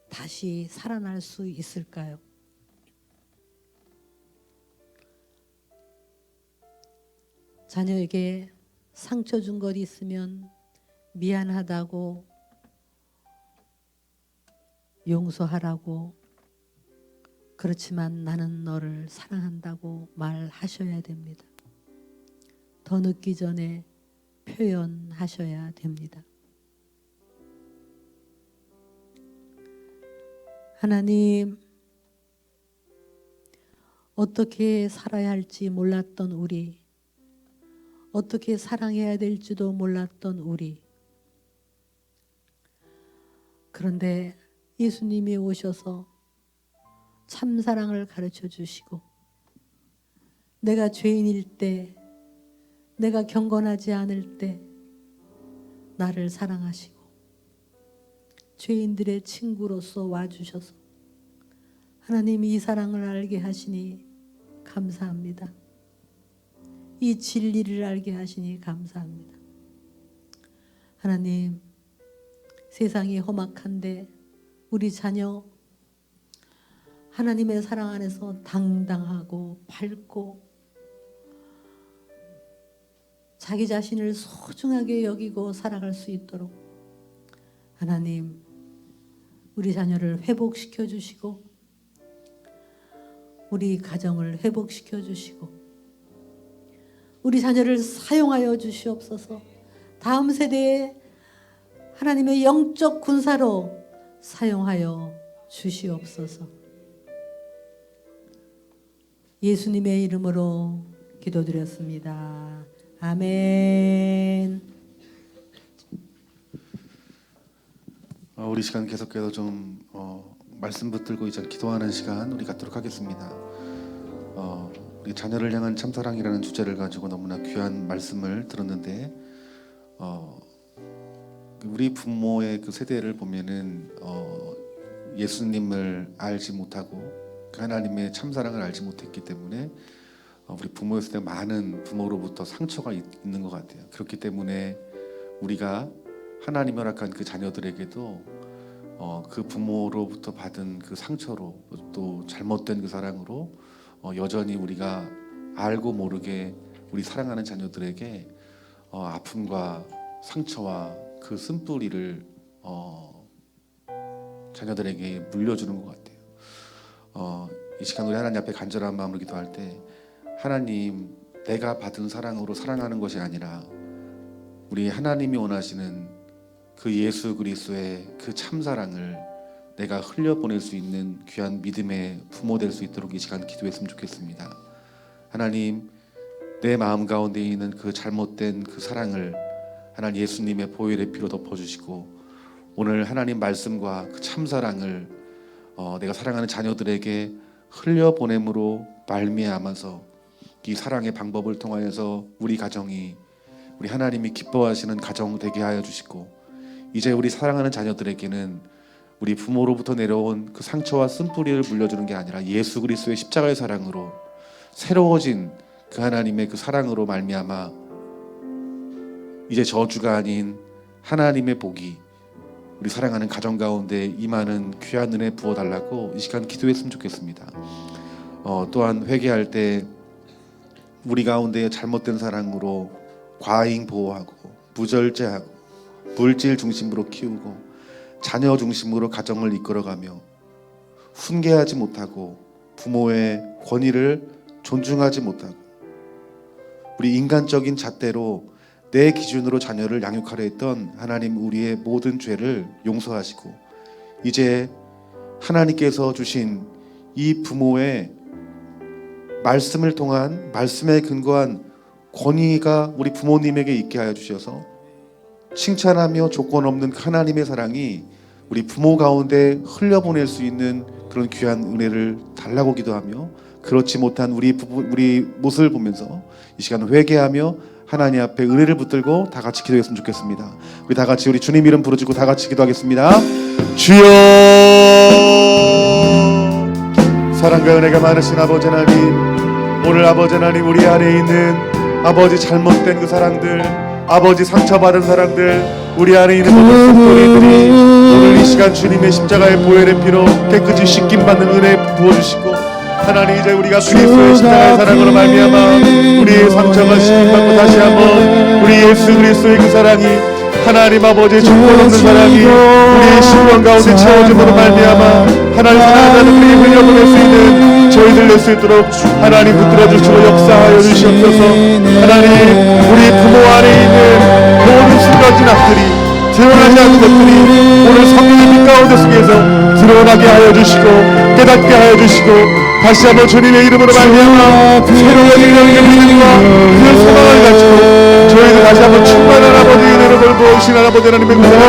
[SPEAKER 2] 다시 살아날 수 있을까요? 자녀에게 상처 준 것 있으면 미안하다고 용서하라고, 그렇지만 나는 너를 사랑한다고 말하셔야 됩니다. 더 늦기 전에 표현하셔야 됩니다. 하나님, 어떻게 살아야 할지 몰랐던 우리, 어떻게 사랑해야 될지도 몰랐던 우리, 그런데 예수님이 오셔서 참사랑을 가르쳐 주시고, 내가 죄인일 때, 내가 경건하지 않을 때 나를 사랑하시고 죄인들의 친구로서 와주셔서 하나님이 이 사랑을 알게 하시니 감사합니다. 이 진리를 알게 하시니 감사합니다. 하나님, 세상이 험악한데 우리 자녀 하나님의 사랑 안에서 당당하고 밝고 자기 자신을 소중하게 여기고 살아갈 수 있도록 하나님, 우리 자녀를 회복시켜 주시고 우리 가정을 회복시켜 주시고 우리 자녀를 사용하여 주시옵소서. 다음 세대에 하나님의 영적 군사로 사용하여 주시옵소서. 예수님의 이름으로 기도드렸습니다. 아멘.
[SPEAKER 1] 우리 시간 계속해서 좀 말씀 붙들고 이제 기도하는 시간 우리 갖도록 하겠습니다. 우리 자녀를 향한 참사랑이라는 주제를 가지고 너무나 귀한 말씀을 들었는데 우리 부모의 그 세대를 보면은 예수님을 알지 못하고 그 하나님의 참사랑을 알지 못했기 때문에 우리 부모의 세대가 많은 부모로부터 상처가 있는 것 같아요. 그렇기 때문에 우리가 하나님이 허락한 그 자녀들에게도 그 부모로부터 받은 그 상처로 또 잘못된 그 사랑으로 여전히 우리가 알고 모르게 우리 사랑하는 자녀들에게 아픔과 상처와 그 쓴뿌리를 자녀들에게 물려주는 것 같아요. 이 시간 우리 하나님 앞에 간절한 마음으로 기도할 때 하나님, 내가 받은 사랑으로 사랑하는 것이 아니라 우리 하나님이 원하시는 그 예수 그리스도의 그 참사랑을 내가 흘려보낼 수 있는 귀한 믿음의 부모 될 수 있도록 이 시간 기도했으면 좋겠습니다. 하나님, 내 마음 가운데 있는 그 잘못된 그 사랑을 하나님 예수님의 보혈의 피로 덮어주시고 오늘 하나님 말씀과 그 참사랑을 내가 사랑하는 자녀들에게 흘려보냄으로 말미암아서 이 사랑의 방법을 통하여서 우리 가정이 우리 하나님이 기뻐하시는 가정 되게 하여 주시고 이제 우리 사랑하는 자녀들에게는 우리 부모로부터 내려온 그 상처와 쓴뿌리를 물려주는 게 아니라 예수 그리스도의 십자가의 사랑으로 새로워진 그 하나님의 그 사랑으로 말미암아 이제 저주가 아닌 하나님의 복이 우리 사랑하는 가정 가운데 임하는 귀한 은혜 부어달라고 이 시간 기도했으면 좋겠습니다. 또한 회개할 때 우리 가운데 잘못된 사랑으로 과잉 보호하고 부절제하고 물질 중심으로 키우고 자녀 중심으로 가정을 이끌어가며 훈계하지 못하고 부모의 권위를 존중하지 못하고 우리 인간적인 잣대로 내 기준으로 자녀를 양육하려 했던 하나님 우리의 모든 죄를 용서하시고 이제 하나님께서 주신 이 부모의 말씀을 통한 말씀에 근거한 권위가 우리 부모님에게 있게 하여 주셔서 칭찬하며 조건 없는 하나님의 사랑이 우리 부모 가운데 흘려보낼 수 있는 그런 귀한 은혜를 달라고 기도하며 그렇지 못한 우리 모습을 보면서 이 시간 회개하며 하나님 앞에 은혜를 붙들고 다 같이 기도했으면 좋겠습니다. 우리 다 같이 우리 주님 이름 부르짖고 다 같이 기도하겠습니다. 주여, 사랑과 은혜가 많으신 아버지 하나님, 오늘 아버지 하나님 우리 안에 있는 아버지 잘못된 그 사랑들, 아버지 상처받은 사랑들, 우리 안에 있는 모든 속도리들이 오늘 이 시간 주님의 십자가의 보혈의 피로 깨끗이 씻김 받는 은혜 부어주시고 하나님 이제 우리가 그리스도의 십자가의 사랑으로 말미암아 우리의 상처가 씻김받고 다시 한번 우리 예수 그리스도의 그 사랑이 하나님 아버지의 조건 없는 사랑이 우리의 심령 가운데 채워짐으로 말미암아 하나님 사랑하는 우리의 흘려보낼 수 있는 저희들 낼 수 있도록 하나님 붙들어 주시고 역사하여 주시옵소서. 하나님 우리 부모 안에 있는 모든 숨겨진 악들이 드러나지 않는 것들이 오늘 성령의 빛 가운데 속에서 드러나게 하여 주시고 깨닫게 하여 주시고 다시 한번 주님의 이름으로 말미암아 새로운 일령의 믿음과 그 소망을 가지고 저희들 다시 한번 충만한 아버지의 은혜를 돌고 오신 아버지 하나님의 그 사랑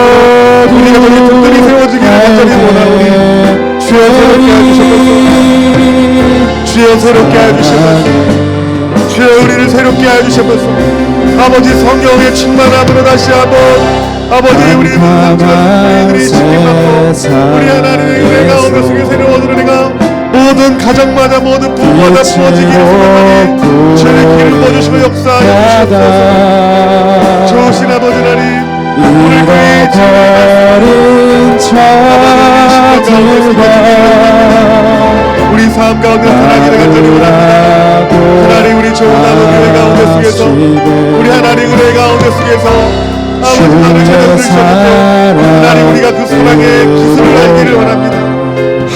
[SPEAKER 1] 우리가 저희 든든히 세워지기를 간절히 원하오니 주여 새롭게 해주셔서 주여 새롭게 해주셔서 주여 우리를 새롭게 해주셔서 아버지 성령의 충만함으로 다시 한번 아버지 우리 상처들이 지킴받고 우리 하나님의 은혜 가운데 속에 새로운 은혜가 모든 가정마다 모든 부부마다 부어지기를 소망하니 주의 길을 부어주시고 역사하여 주시옵소서. 좋으신 아버지 하나님 오늘 그의
[SPEAKER 3] 버린 자들과
[SPEAKER 1] 우리 삶 가운데 사랑이 간절히 원합니다. 하나님 우리 좋은 아버지 은혜 가운데 속에서 우리 하나님 은혜 가운데 속에서 아버지 나를 찾아주셨고 하나님 우리가 그 사랑의 기술을 알기를 원합니다.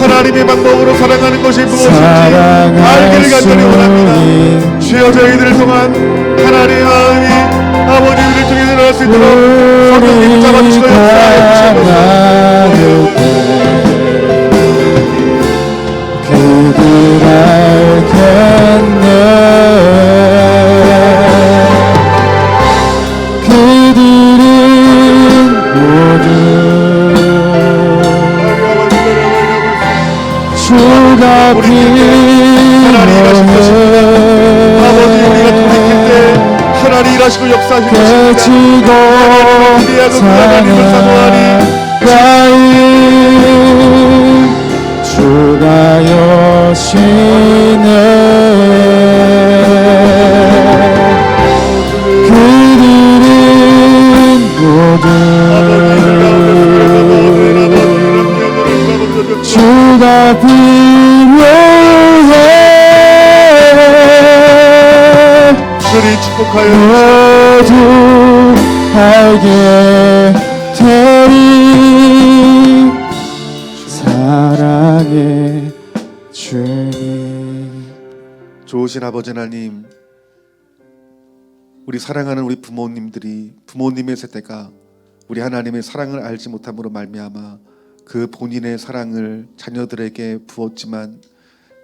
[SPEAKER 1] 하나님의 방법으로 사랑하는 것이 무엇인지 알기를 간절히 원합니다. 주여 저희들을 통한 하나님의 마음이 아버지 우리를 통해 일어날 수 있도록 성령님 잡아주시고 역사해 주시옵소서.
[SPEAKER 3] 그들 알겠네 그들은 모두 주가
[SPEAKER 1] 하나님 일하실 것입니다. 아버지 우리가 돌이킬 때 하나님 일하시고 역사하실 것입니다. 하나님을 사모하니
[SPEAKER 3] 주가 여시네 그들은 모두 주가 필요해
[SPEAKER 1] 주님 축복하여
[SPEAKER 3] 모두 알게 되리 사랑의 주님.
[SPEAKER 1] 좋으신 아버지 하나님 우리 사랑하는 우리 부모님들이 부모님의 세대가 우리 하나님의 사랑을 알지 못함으로 말미암아 그 본인의 사랑을 자녀들에게 부었지만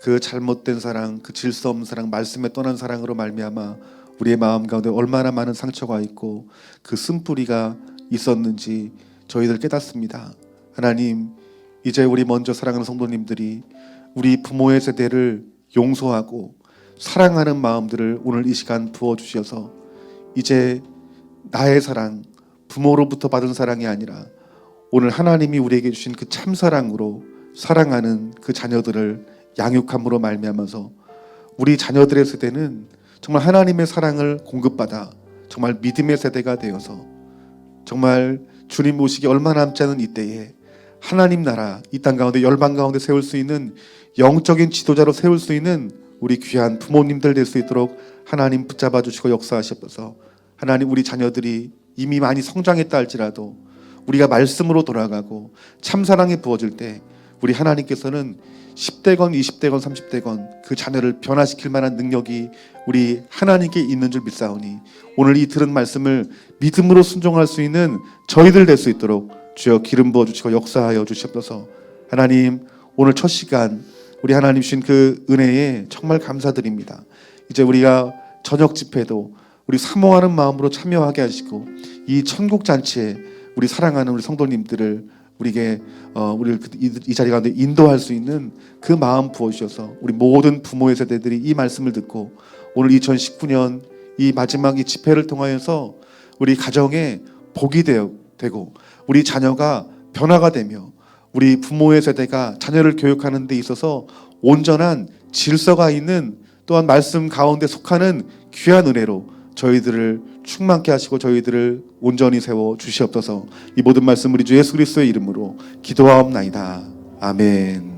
[SPEAKER 1] 그 잘못된 사랑, 그 질서 없는 사랑, 말씀에 떠난 사랑으로 말미암아 우리의 마음 가운데 얼마나 많은 상처가 있고 그 쓴뿌리가 있었는지 저희들 깨닫습니다. 하나님 이제 우리 먼저 사랑하는 성도님들이 우리 부모의 세대를 용서하고 사랑하는 마음들을 오늘 이 시간 부어주셔서 이제 나의 사랑, 부모로부터 받은 사랑이 아니라 오늘 하나님이 우리에게 주신 그 참사랑으로 사랑하는 그 자녀들을 양육함으로 말미암아서 우리 자녀들의 세대는 정말 하나님의 사랑을 공급받아 정말 믿음의 세대가 되어서 정말 주님 모시기 얼마 남지 않은 이때에 하나님 나라 이 땅 가운데 열방 가운데 세울 수 있는 영적인 지도자로 세울 수 있는 우리 귀한 부모님들 될 수 있도록 하나님 붙잡아 주시고 역사하셔서 하나님 우리 자녀들이 이미 많이 성장했다 할지라도 우리가 말씀으로 돌아가고 참사랑이 부어질 때 우리 하나님께서는 10대건 20대건 30대건 그 자녀를 변화시킬 만한 능력이 우리 하나님께 있는 줄 믿사오니 오늘 이 들은 말씀을 믿음으로 순종할 수 있는 저희들 될 수 있도록 주여 기름 부어주시고 역사하여 주시옵소서. 하나님, 오늘 첫 시간 우리 하나님 주신 그 은혜에 정말 감사드립니다. 이제 우리가 저녁 집회도 우리 사모하는 마음으로 참여하게 하시고 이 천국 잔치에 우리 사랑하는 우리 성도님들을 우리에게 우리를 이 자리 가운데 인도할 수 있는 그 마음 부어주셔서 우리 모든 부모의 세대들이 이 말씀을 듣고 오늘 2019년 이 마지막 이 집회를 통하여서 우리 가정에 복이 되고 우리 자녀가 변화가 되며 우리 부모의 세대가 자녀를 교육하는 데 있어서 온전한 질서가 있는 또한 말씀 가운데 속하는 귀한 은혜로 저희들을 충만케 하시고 저희들을 온전히 세워 주시옵소서. 이 모든 말씀 우리 주 예수 그리스도의 이름으로 기도하옵나이다. 아멘.